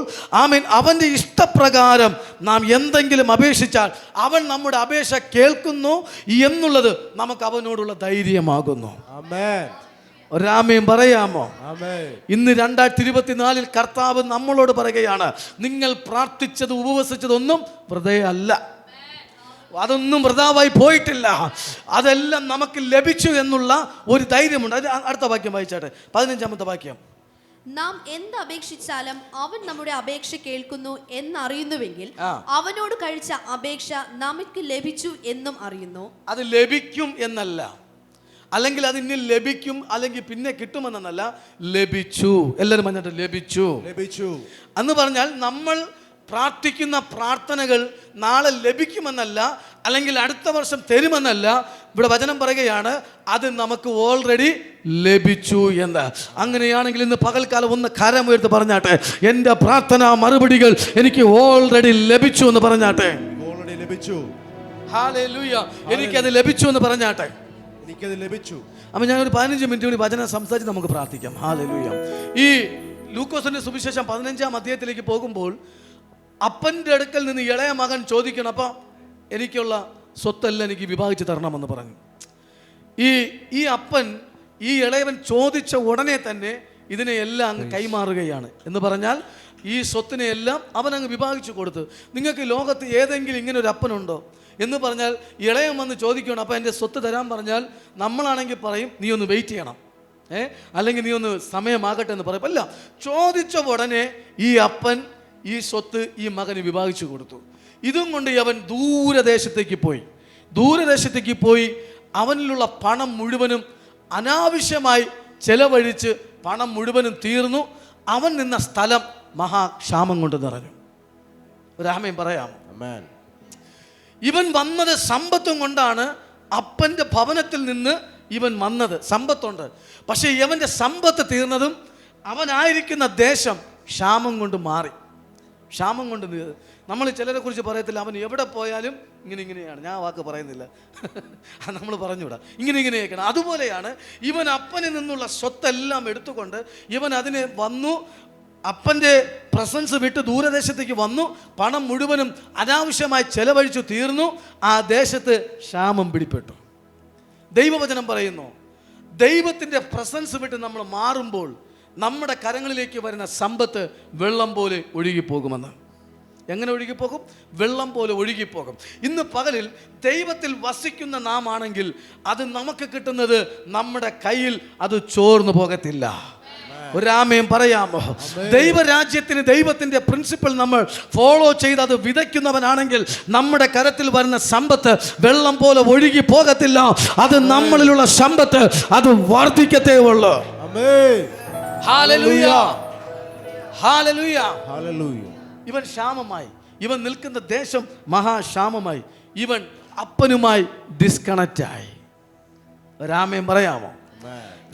അവൻ്റെ ഇഷ്ടപ്രകാരം നാം എന്തെങ്കിലും അപേക്ഷിച്ചാൽ അവൻ നമ്മുടെ അപേക്ഷ കേൾക്കുന്നു എന്നുള്ളത് നമുക്ക് അവനോടുള്ള ധൈര്യമാകുന്നു. ആമേൻ. ഒരാമയും പറയാമോ? ആമേൻ. ഇന്ന് 2024 കർത്താവ് നമ്മളോട് പറയുകയാണ്, നിങ്ങൾ പ്രാർത്ഥിച്ചത് ഉപവസിച്ചതൊന്നും വൃഥ അല്ല, അതൊന്നും വൃഥാവായി പോയിട്ടില്ല, അതെല്ലാം നമുക്ക് ലഭിച്ചു എന്നുള്ള ഒരു ധൈര്യമുണ്ട്. അത് അടുത്ത വാക്യം വായിച്ചാട്ടെ, 15-ാമത്തെ വാക്യം. നാം എന്ത് അപേക്ഷിച്ചാലും അവൻ നമ്മുടെ അപേക്ഷ കേൾക്കുന്നു എന്നറിയുന്നുവെങ്കിൽ അവനോട് കഴിച്ച അപേക്ഷ നമുക്ക് ലഭിച്ചു എന്നും അറിയുന്നു. അത് ലഭിക്കും എന്നല്ല, അല്ലെങ്കിൽ അത് ഇനി ലഭിക്കും അല്ലെങ്കിൽ പിന്നെ കിട്ടുമെന്നല്ല, ലഭിച്ചു. എല്ലാവരും പറഞ്ഞിട്ട് ലഭിച്ചു, ലഭിച്ചു എന്ന് പറഞ്ഞാൽ നമ്മൾ പ്രാർത്ഥിക്കുന്ന പ്രാർത്ഥനകൾ നാളെ ലഭിക്കുമെന്നല്ല, അല്ലെങ്കിൽ അടുത്ത വർഷം തരുമെന്നല്ല. ഇവിടെ വചനം പറയുകയാണ് അത് നമുക്ക് ഓൾറെഡി ലഭിച്ചു എന്ന്. അങ്ങനെയാണെങ്കിൽ ഇന്ന് പകൽക്കാലം ഒന്ന് കരമുയർത്ത് പറഞ്ഞാട്ടെ, എൻ്റെ പ്രാർത്ഥനാ മറുപടികൾ എനിക്ക് ഓൾറെഡി ലഭിച്ചു എന്ന് പറഞ്ഞാട്ടെ. ഓൾറെഡി ലഭിച്ചു. ഹല്ലേലൂയ. എനിക്കത് ലഭിച്ചു എന്ന് പറഞ്ഞാട്ടെ. എനിക്കത് ലഭിച്ചു. അപ്പം ഞാനൊരു 15 മിനിറ്റ് കൂടി വചനം സംസാരിച്ച് നമുക്ക് പ്രാർത്ഥിക്കാം. ഹല്ലേലൂയ. ഈ ലൂക്കോസിന്റെ സുവിശേഷം 15-ാം അധ്യായത്തിലേക്ക് പോകുമ്പോൾ അപ്പൻ്റെ അടുക്കൽ നിന്ന് ഇളയ മകൻ ചോദിക്കണം, അപ്പം എനിക്കുള്ള സ്വത്തെല്ലാം എനിക്ക് വിഭാഗിച്ച് തരണമെന്ന് പറഞ്ഞു. ഈ അപ്പൻ ഈ ഇളയവൻ ചോദിച്ച ഉടനെ തന്നെ ഇതിനെ എല്ലാം അങ്ങ് കൈമാറുകയാണ്. എന്ന് പറഞ്ഞാൽ ഈ സ്വത്തിനെ എല്ലാം അവൻ അങ്ങ് വിഭാഗിച്ചു കൊടുത്തു. നിങ്ങൾക്ക് ലോകത്ത് ഏതെങ്കിലും ഇങ്ങനെ ഒരു അപ്പനുണ്ടോ എന്ന് പറഞ്ഞാൽ ഇളയൻ വന്ന് ചോദിക്കണം, അപ്പം എൻ്റെ സ്വത്ത് തരാൻ പറഞ്ഞാൽ നമ്മളാണെങ്കിൽ പറയും നീ ഒന്ന് വെയിറ്റ് ചെയ്യണം, അല്ലെങ്കിൽ നീ ഒന്ന് സമയമാകട്ടെ എന്ന് പറയും. അല്ല, ചോദിച്ച ഉടനെ ഈ അപ്പൻ ഈ സ്വത്ത് ഈ മകന് വിഭാഗിച്ചു കൊടുത്തു. ഇതും കൊണ്ട് അവൻ ദൂരദേശത്തേക്ക് പോയി അവനിലുള്ള പണം മുഴുവനും അനാവശ്യമായി ചെലവഴിച്ച് പണം മുഴുവനും തീർന്നു. അവൻ നിന്ന സ്ഥലം മഹാക്ഷാമം കൊണ്ട് നിറഞ്ഞു. ഒരാമേൻ പറയാമോ? ആമേൻ. ഇവൻ വന്നത് സമ്പത്തും കൊണ്ടാണ്. അപ്പൻ്റെ ഭവനത്തിൽ നിന്ന് ഇവൻ വന്നത് സമ്പത്തുണ്ട്. പക്ഷേ ഇവൻ്റെ സമ്പത്ത് തീർന്നതും അവനായിരിക്കുന്ന ദേശം ക്ഷാമം കൊണ്ട് മാറി. ക്ഷാമം കൊണ്ട് നമ്മൾ ചിലരെ കുറിച്ച് പറയത്തില്ല, അവൻ എവിടെ പോയാലും ഇങ്ങനെയാണ്. ഞാൻ വാക്ക് പറയുന്നില്ല, നമ്മൾ പറഞ്ഞുകൂടാ, ഇങ്ങനെയൊക്കെയാണ്. അതുപോലെയാണ് ഇവൻ അപ്പനിൽ നിന്നുള്ള സ്വത്തെല്ലാം എടുത്തുകൊണ്ട് ഇവൻ അതിനെ വന്നു, അപ്പൻ്റെ പ്രസൻസ് വിട്ട് ദൂരദേശത്തേക്ക് വന്നു. പണം മുഴുവനും അനാവശ്യമായി ചെലവഴിച്ചു തീർന്നു. ആ ദേശത്ത് ക്ഷാമം പിടിപ്പെട്ടു. ദൈവവചനം പറയുന്നു, ദൈവത്തിൻ്റെ പ്രസൻസ് വിട്ട് നമ്മൾ മാറുമ്പോൾ നമ്മുടെ കരങ്ങളിലേക്ക് വരുന്ന സമ്പത്ത് വെള്ളം പോലെ ഒഴുകിപ്പോകുമെന്ന്. എങ്ങനെ ഒഴുകിപ്പോകും? വെള്ളം പോലെ ഒഴുകിപ്പോകും. ഇന്ന് പകലിൽ ദൈവത്തിൽ വസിക്കുന്ന നാം ആണെങ്കിൽ അത് നമുക്ക് കിട്ടുന്നത് നമ്മുടെ കയ്യിൽ അത് ചോർന്നു പോകത്തില്ല. ഒരാമയും പറയാമോ? ദൈവരാജ്യത്തിന് ദൈവത്തിൻ്റെ പ്രിൻസിപ്പിൾ നമ്മൾ ഫോളോ ചെയ്ത് അത് വിതയ്ക്കുന്നവനാണെങ്കിൽ നമ്മുടെ കരത്തിൽ വരുന്ന സമ്പത്ത് വെള്ളം പോലെ ഒഴുകി പോകത്തില്ല. അത് നമ്മളിലുള്ള സമ്പത്ത് അത് വർദ്ധിക്കത്തേ ഉള്ളൂ. Hallelujah, hallelujah, hallelujah. ഇവൻ ക്ഷാമമായി, ഇവൻ നിൽക്കുന്ന ദേശം മഹാക്ഷാമമായി, ഇവൻ അപ്പനുമായി ഡിസ്കണക്റ്റായി. ഒരാമയും പറയാമോ?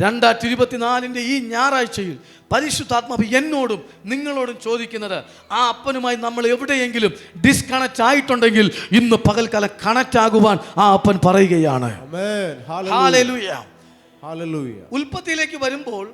2024 ഈ ഞായറാഴ്ചയിൽ പരിശുദ്ധാത്മാവ് എന്നോടും നിങ്ങളോടും ചോദിക്കുന്നത്, ആ അപ്പനുമായി നമ്മൾ എവിടെയെങ്കിലും ഡിസ്കണക്റ്റ് ആയിട്ടുണ്ടെങ്കിൽ ഇന്ന് പകൽക്കാലം കണക്റ്റ് ആകുവാൻ ആ അപ്പൻ പറയുകയാണ്. ഹല്ലേലൂയ. ഉൽപ്പത്തിയിലേക്ക് വരുമ്പോൾ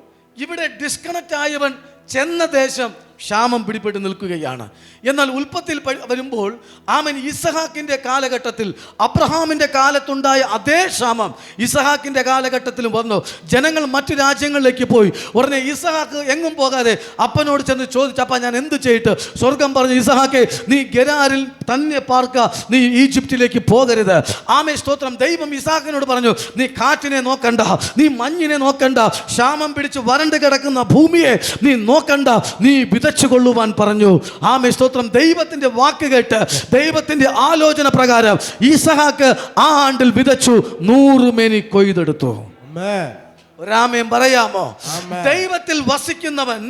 ഇവിടെ ഡിസ്കണക്റ്റ് ആയവൻ ചെന്ന ദേശം ക്ഷാമം പിടിപെട്ട് നിൽക്കുകയാണ്. എന്നാൽ ഉൽപ്പത്തിയിൽ വരുമ്പോൾ ആമൻ ഇസഹാക്കിന്റെ കാലഘട്ടത്തിൽ, അബ്രഹാമിന്റെ കാലത്തുണ്ടായ അതേ ക്ഷാമം ഇസഹാക്കിന്റെ കാലഘട്ടത്തിലും വന്നു. ജനങ്ങൾ മറ്റു രാജ്യങ്ങളിലേക്ക് പോയി. ഉടനെ ഇസഹാക്ക് എങ്ങും പോകാതെ അപ്പനോട് ചെന്ന് ചോദിച്ചപ്പ ഞാൻ എന്ത് ചെയ്തിട്ട്? സ്വർഗം പറഞ്ഞു, ഇസഹാക്കെ നീ ഗെരാരിൽ തന്നെ പാർക്കുക, നീ ഈജിപ്തിലേക്ക് പോകരുത്. ആമേ സ്തോത്രം. ദൈവം ഇസഹാക്കിനോട് പറഞ്ഞു, നീ കാറ്റിനെ നോക്കണ്ട, നീ മഞ്ഞിനെ നോക്കണ്ട, ക്ഷാമം പിടിച്ച് വരണ്ട് കിടക്കുന്ന ഭൂമിയെ നീ നോക്കണ്ട, നീ വിതച്ചു കൊള്ളുവാൻ പറഞ്ഞു. ആമേ സ്തോത്രം. ദൈവത്തിന്റെ വാക്ക് കേട്ട്, ദൈവത്തിന്റെ ആലോചന പ്രകാരം ഇസഹാക്ക് ആ ആണ്ടിൽ വിതച്ചു 100 മേനി കൊയ്തെടുത്തു. രാമേം പറയാമോ? ദൈവത്തിൽ വസിക്കുന്നവൻ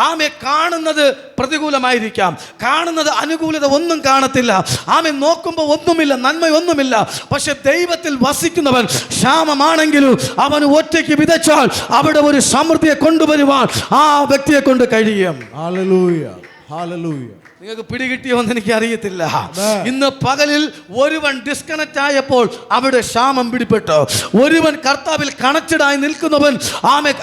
ആമെ കാണുന്നത് പ്രതികൂലമായിരിക്കാം, കാണുന്നത് അനുകൂലത ഒന്നും കാണത്തില്ല, ആമെ നോക്കുമ്പോൾ ഒന്നുമില്ല, നന്മയൊന്നുമില്ല. പക്ഷെ ദൈവത്തിൽ വസിക്കുന്നവൻ ക്ഷാമമാണെങ്കിലും അവന് ഒറ്റയ്ക്ക് വിതച്ചാൽ അവിടെ ഒരു സമൃദ്ധിയെ കൊണ്ടുവരുവാൻ ആ വ്യക്തിയെ കൊണ്ട് കഴിയും. ഹല്ലേലൂയ. ഹല്ലേലൂയ. നിങ്ങൾക്ക് പിടികിട്ടിയോന്ന് എനിക്ക് അറിയത്തില്ല. ഇന്ന് പകലിൽ ഒരുവൻ ഡിസ്കണക്റ്റ് ആയപ്പോൾ അവിടെ ക്ഷാമം പിടിപ്പെട്ടു. ഒരുവൻ കർത്താവിൽ കണക്റ്റഡായി നിൽക്കുന്നവൻ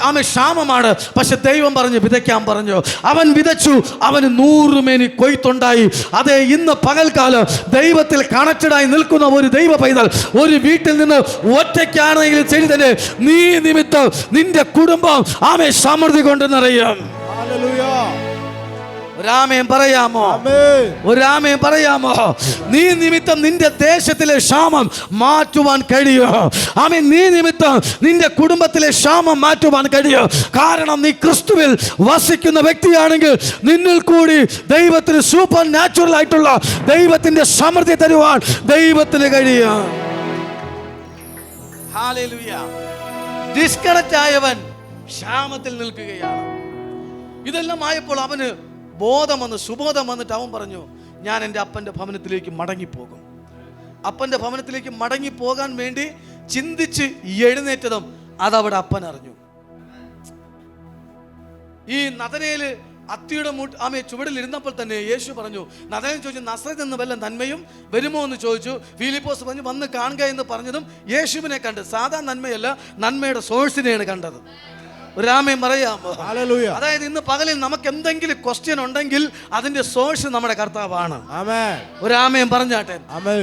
ആമെ ക്ഷാമമാണ്, പക്ഷെ ദൈവം പറഞ്ഞു വിതയ്ക്കാൻ പറഞ്ഞു. അവൻ വിതച്ചു, അവന് 100 മേനി കൊയ്ത്തുണ്ടായി. അതെ, ഇന്ന് പകൽക്കാലം ദൈവത്തിൽ കണക്റ്റഡായി നിൽക്കുന്ന ഒരു ദൈവ പൈതൽ ഒരു വീട്ടിൽ നിന്ന് ഒറ്റയ്ക്കാണെങ്കിലും ശരി തന്നെ, നീ നിമിത്തം നിന്റെ കുടുംബം ആമെ സമൃദ്ധി കൊണ്ട് നിറയും. ഹല്ലേലൂയ. ഒരാമേൻ പറയാമോ? ഒരാമേൻ പറയാമോ? നീ നിമിത്തം നിന്റെ ദേശത്തിലെ ക്ഷാമം മാറ്റുവാൻ കഴിയോ? ആമേൻ. നീ നിമിത്തം നിന്റെ കുടുംബത്തിലെ ക്ഷാമം മാറ്റുവാൻ കഴിയോ? കാരണം നീ ക്രിസ്തുവിൽ വസിക്കുന്ന വ്യക്തിയാണെങ്കിൽ നിന്നിൽ കൂടി ദൈവത്തിന് സൂപ്പർ നാച്ചുറൽ ആയിട്ടുള്ള ദൈവത്തിന്റെ സമൃദ്ധി തരുവാൻ ദൈവത്തിന് കഴിയും. ഹല്ലേലൂയ. ഡിസ്കണക്റ്റ് ആയവൻ ക്ഷാമത്തിൽ നിൽക്കുകയാണ്. ഇതെല്ലാം ആയപ്പോൾ അവന് ബോധം വന്ന്, സുബോധം വന്നിട്ട് അവൻ പറഞ്ഞു, ഞാൻ എൻ്റെ അപ്പൻ്റെ ഭവനത്തിലേക്ക് മടങ്ങിപ്പോകും. അപ്പൻ്റെ ഭവനത്തിലേക്ക് മടങ്ങിപ്പോകാൻ വേണ്ടി ചിന്തിച്ച് എഴുന്നേറ്റതും അതവിടെ അപ്പൻ അറിഞ്ഞു. ഈ നദനേല് അത്തിയുടെ ആമയെ ചുവടിൽ ഇരുന്നപ്പോൾ തന്നെ യേശു പറഞ്ഞു, നദനേൽ ചോദിച്ചു, നസറത്തിൽ നിന്ന് വല്ല നന്മയും വരുമോ എന്ന് ചോദിച്ചു. ഫിലിപ്പോസ് പറഞ്ഞു, വന്ന് കാണുക എന്ന് പറഞ്ഞതും യേശുവിനെ കണ്ട്. സാധാ നന്മയല്ല, നന്മയുടെ സോഴ്സിനെയാണ് കണ്ടത്. ഒരാമേൻ പറയാമോ? ഹല്ലേലൂയ. അതായത് ഇന്ന് പകലിൽ നമുക്ക് എന്തെങ്കിലും ക്വസ്റ്റ്യൻ ഉണ്ടെങ്കിൽ അതിന്റെ സോഴ്സ് നമ്മുടെ കർത്താവാണ്. ഒരാമേൻ പറഞ്ഞാട്ടെ.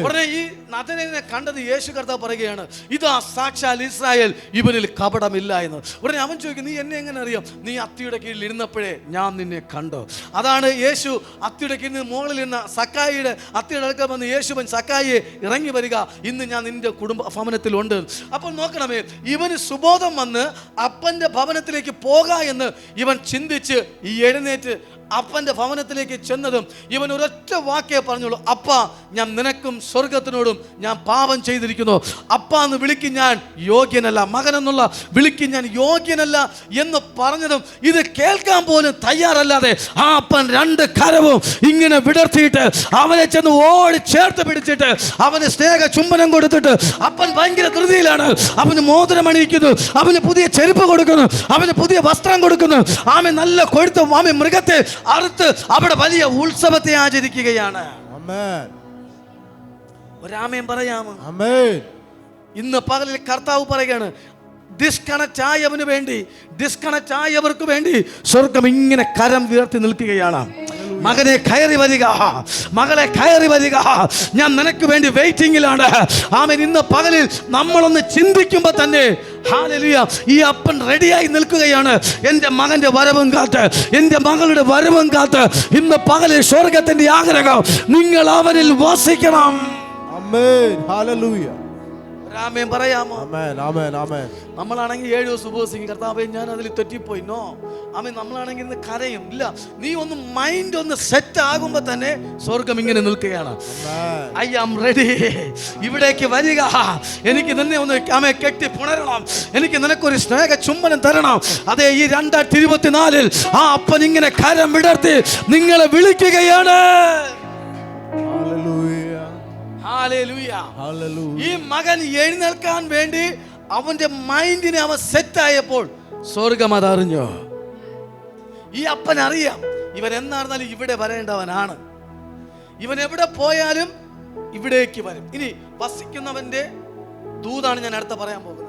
ഉടനെ ഈ നദനേലിനെ കണ്ടത് യേശു കർത്താവ് പറയുകയാണ്, ഇതാ സാക്ഷാൽ ഇസ്രായേൽ, ഇവനിൽ കപടമില്ല എന്ന്. ഉടനെ അവൻ ചോദിക്കും, നീ എന്നെ എങ്ങനെ അറിയാം? നീ അത്തിയുടെ കീഴിൽ ഇരുന്നപ്പോഴേ ഞാൻ നിന്നെ കണ്ടു. അതാണ് യേശു അത്തിയുടെ കീഴിൽ നിന്ന് മുകളിൽ ഇരുന്ന സക്കായിയുടെ അത്തിയുടെ അടുക്കൽ വന്ന് യേശുവൻ സക്കായിയെ ഇറങ്ങി വരിക, ഇന്ന് ഞാൻ നിന്റെ കുടുംബ ഭവനത്തിലുണ്ട്. അപ്പോൾ നോക്കണമേ, ഇവന് സുബോധം വന്ന് അപ്പന്റെ ഭവനത്തിലേക്ക് പോക എന്ന് ഇവൻ ചിന്തിച്ച് ഈ എഴുന്നേറ്റ് അപ്പൻ്റെ ഭവനത്തിലേക്ക് ചെന്നതും ഇവൻ ഒരൊറ്റ വാക്കേ പറഞ്ഞുള്ളൂ, അപ്പ, ഞാൻ നിനക്കും സ്വർഗത്തിനോടും ഞാൻ പാപം ചെയ്തിരിക്കുന്നു. അപ്പ എന്ന് വിളിക്കും ഞാൻ യോഗ്യനല്ല, മകൻ എന്നുള്ള വിളിക്കും ഞാൻ യോഗ്യനല്ല എന്ന് പറഞ്ഞതും ഇത് കേൾക്കാൻ പോലും തയ്യാറല്ലാതെ ആ അപ്പൻ 2 കരവും ഇങ്ങനെ വിടർത്തിയിട്ട് അവനെ ചെന്ന് ഓടി ചേർത്ത് പിടിച്ചിട്ട് അവന് സ്നേഹ ചുംബനം കൊടുത്തിട്ട് അപ്പൻ ഭയങ്കര ധൃതിയിലാണ്. അവന് മോതിരം അണിയിക്കുന്നു, അവന് പുതിയ ചെരുപ്പ് കൊടുക്കുന്നു, അവന് പുതിയ വസ്ത്രം കൊടുക്കുന്നു. ആമെ നല്ല കൊഴുത്ത ആമെ മൃഗത്തെ അറുത്ത് അവിടെ വലിയ ഉത്സവത്തെ ആചരിക്കുകയാണ്. ഒരാമേൻ പറയാമോ? ഇന്ന് പകലിൽ കർത്താവ് പറയുകയാണ്, ഡിസ്കണക്റ്റ് ആയവന് വേണ്ടി, ഡിസ്കണക്റ്റ് ആയവർക്ക് വേണ്ടി സ്വർഗം ഇങ്ങനെ കരം ഉയർത്തി നിൽക്കുകയാണ്. മകനെ കയറി വരിക, മകളെ കയറി വരിക, ഞാൻ നിനക്ക് വേണ്ടി വെയിറ്റിംഗിലാണ്. ആമേൻ. ഇന്ന് പകലിൽ നമ്മളൊന്ന് ചിന്തിക്കുമ്പോൾ തന്നെ ഹല്ലേലൂയ, ഈ അപ്പൻ റെഡിയായി നിൽക്കുകയാണ്. എൻ്റെ മകൻ്റെ വരവും കാത്ത്, എൻ്റെ മകളുടെ വരവും കാത്ത് ഇന്ന് പകലിൽ സ്വർഗത്തിൻ്റെ ആഗ്രഹം, നിങ്ങൾ അവനിൽ വസിക്കണം. ആമേൻ. ഹല്ലേലൂയ. ആമേൻ പറയാമോ? ആമേൻ. ആമേൻ. ആമേൻ. നമ്മളാണെങ്കിൽ 7 ദിവസം ഉപവസിക്കും, കർത്താവേ ഞാൻ അതിൽ തെറ്റിപ്പോയി. നോ ആമേൻ. നമ്മളാണെങ്കിൽ ഇന്ന് കരയും. ഇല്ല, നീ ഒന്ന് മൈൻഡ് ഒന്ന് സെറ്റ് ആകുമ്പോൾ തന്നെ സ്വർഗം ഇങ്ങനെ നിൽക്കുകയാണ്. ഐ ആം റെഡി, ഇവിടേക്ക് വരിക, എനിക്ക് നിന്നെ ഒന്ന് ആമേ കെട്ടി പുണരണം, എനിക്ക് നിനക്കൊരു സ്നേഹ ചുംബനം തരണം. അതെ, ഈ 2024 ആ അപ്പൻ ഇങ്ങനെ കരം വിടർത്തി നിങ്ങളെ വിളിക്കുകയാണ്. ഈ മകൻ എഴുന്നേൽക്കാൻ വേണ്ടി അവന്റെ മൈൻഡിനെ അവൻ സെറ്റായപ്പോൾ സ്വർഗം അതറിഞ്ഞു. ഈ അപ്പൻ അറിയാം ഇവൻ എന്നായിരുന്നാലും ഇവിടെ വരേണ്ടവനാണ്. ഇവൻ എവിടെ പോയാലും ഇവിടേക്ക് വരും. ഇനി വസിക്കുന്നവന്റെ ദൂതാണ് ഞാൻ അടുത്ത പറയാൻ പോകുന്നത്.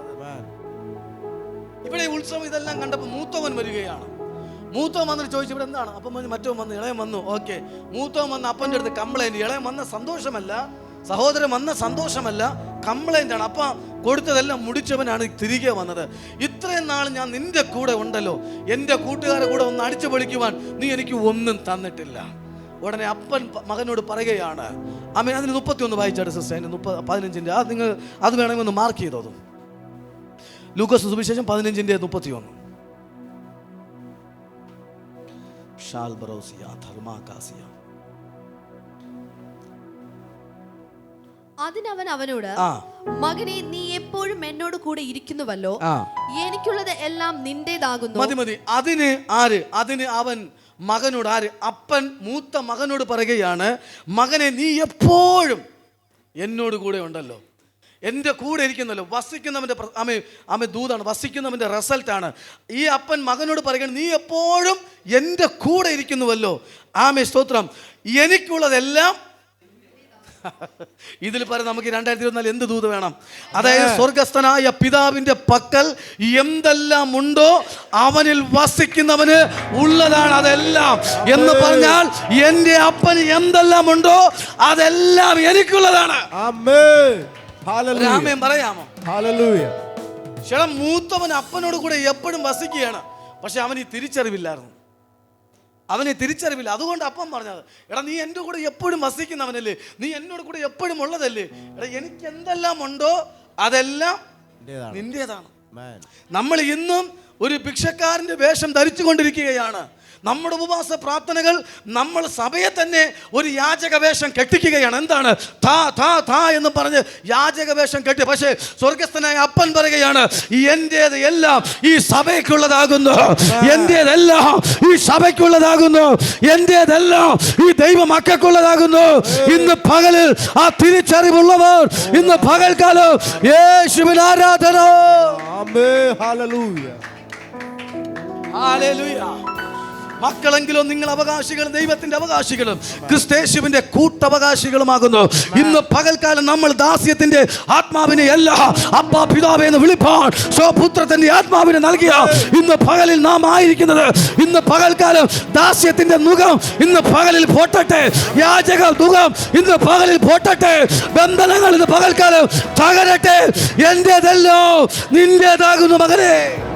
ഇവിടെ ഉത്സവം ഇതെല്ലാം കണ്ടപ്പോൾ മൂത്തവൻ വരികയാണ്. മൂത്തവൻ വന്നിട്ട് ചോദിച്ചു ഇവിടെ എന്താണ്? അപ്പം മറ്റവൻ വന്നു, ഇളയൻ വന്നു. ഓക്കെ, മൂത്തവൻ വന്ന് അപ്പൻ്റെ അടുത്ത് കംപ്ലൈന്റ്. ഇളയൻ വന്ന സന്തോഷമല്ല, സഹോദരൻ വന്ന സന്തോഷമല്ല, കംപ്ലൈന്റ് ആണ്. അപ്പം കൊടുത്തതെല്ലാം മുടിച്ചവനാണ് തിരികെ വന്നത്. ഇത്രയും നാൾ ഞാൻ നിന്റെ കൂടെ ഉണ്ടല്ലോ, എൻ്റെ കൂട്ടുകാരെ കൂടെ ഒന്ന് അടിച്ചു പൊളിക്കുവാൻ നീ എനിക്ക് ഒന്നും തന്നിട്ടില്ല. ഉടനെ അപ്പൻ മകനോട് പറയുകയാണ്. ആമേൻ. അതിന് 31 വായിച്ചാണ് സിസ്റ്റർ, അതിൻ്റെ 15. അത് നിങ്ങൾ അത് വേണമെങ്കിൽ ഒന്ന് മാർക്ക് ചെയ്തോതും. ലൂക്കോസ് സുവിശേഷം 15:31. അതിനവൻ അവനോട്, മകനെ, നീ എപ്പോഴും എന്നോട് കൂടെ ഇരിക്കുന്നുവല്ലോ, എനിക്കുള്ളത് എല്ലാം നിന്റേതാകുന്നു. മതി. അതിന് അവൻ മകനോട്, അപ്പൻ മൂത്ത മകനോട് പറയുകയാണ്, മകനെ, നീ എപ്പോഴും എന്നോട് കൂടെ ഉണ്ടല്ലോ, എൻ്റെ കൂടെ ഇരിക്കുന്നല്ലോ. വസിക്കുന്നവൻ്റെ ദൂതാണ്, വസിക്കുന്നവൻ്റെ റിസൾട്ടാണ്. ഈ അപ്പൻ മകനോട് പറയുകയാണ്, നീ എപ്പോഴും എൻ്റെ കൂടെ ഇരിക്കുന്നുവല്ലോ. ആമേ, സ്തോത്രം. എനിക്കുള്ളതെല്ലാം ഇതിൽ പറയും നമുക്ക് 2024 എന്ത് ദൂത് വേണം? അതായത് സ്വർഗസ്ഥനായ പിതാവിന്റെ പക്കൽ എന്തെല്ലാം ഉണ്ടോ അവനിൽ വസിക്കുന്നവന് ഉള്ളതാണ് അതെല്ലാം. എന്ന് പറഞ്ഞാൽ എൻ്റെ അപ്പന് എന്തെല്ലാം ഉണ്ടോ അതെല്ലാം എനിക്കുള്ളതാണ്. ആമേൻ പറയാമോ? ചേട്ടാ, മൂത്തവൻ അപ്പനോട് കൂടെ എപ്പോഴും വസിക്കുകയാണ്. പക്ഷെ അവന് തിരിച്ചറിവില്ലായിരുന്നു. അതുകൊണ്ട് അപ്പം പറഞ്ഞത്, എടാ നീ എൻ്റെ കൂടെ എപ്പോഴും വസിക്കുന്നവനല്ലേ, നീ എന്നോട് കൂടെ എപ്പോഴും ഉള്ളതല്ലേ, എടാ എനിക്ക് എന്തെല്ലാം ഉണ്ടോ അതെല്ലാം നിന്റേതാണ്. നമ്മൾ ഇന്നും ഒരു ഭിക്ഷക്കാരന്റെ വേഷം ധരിച്ചു കൊണ്ടിരിക്കുകയാണ്. നമ്മുടെ ഉപവാസ പ്രാർത്ഥനകൾ നമ്മൾ സഭയെ തന്നെ ഒരു യാചക വേഷം കെട്ടിക്കുകയാണ്. എന്താണ്? താ എന്ന് പറഞ്ഞ് യാചക വേഷം കെട്ടി. പക്ഷേ സ്വർഗസ്ഥനായ അപ്പൻ പറയുകയാണ്, എന്റേത് എല്ലാം ഈ സഭയ്ക്കുള്ളതാകുന്നു, എന്റേതെല്ലാം ഈ സഭയ്ക്കുള്ളതാകുന്നു, എന്റേതെല്ലാം ഈ ദൈവ മക്കൾക്കുള്ളതാകുന്നു. ഇന്ന് പകലിൽ ആ തിരിച്ചറിവുള്ളവർ ഇന്ന് പകൽക്കാലം യേശുവിന് ആരാധന. മക്കളെങ്കിലും നിങ്ങൾ അവകാശികളും ദൈവത്തിന്റെ അവകാശികളും ക്രിസ്തേശുവിന്റെ കൂട്ടവകാശികളുമാകുന്നു. ഇന്ന് പകൽക്കാലം നമ്മൾ ദാസ്യത്തിന്റെ ആത്മാവിനെ അല്ല അപ്പാ പിതാവേ എന്ന് വിളിപ്പാൻ സ്വപുത്രത്തിന്റെ ആത്മാവിനെ നൽകിയ ഇന്ന് പകലിൽ നാം ആയിരിക്കുന്നത്. ഇന്ന് പകൽക്കാലം ദാസ്യത്തിന്റെ മുഖം ഇന്ന് പകലിൽ പൊട്ടട്ടെ, യാചക മുഖം ഇന്ന് പകലിൽ പൊട്ടട്ടെ, ബന്ധനങ്ങൾ ഇന്ന് പകൽക്കാലം തകരട്ടെ. എന്റേതെല്ലോ നിന്റേതാകുന്നു മകനെ.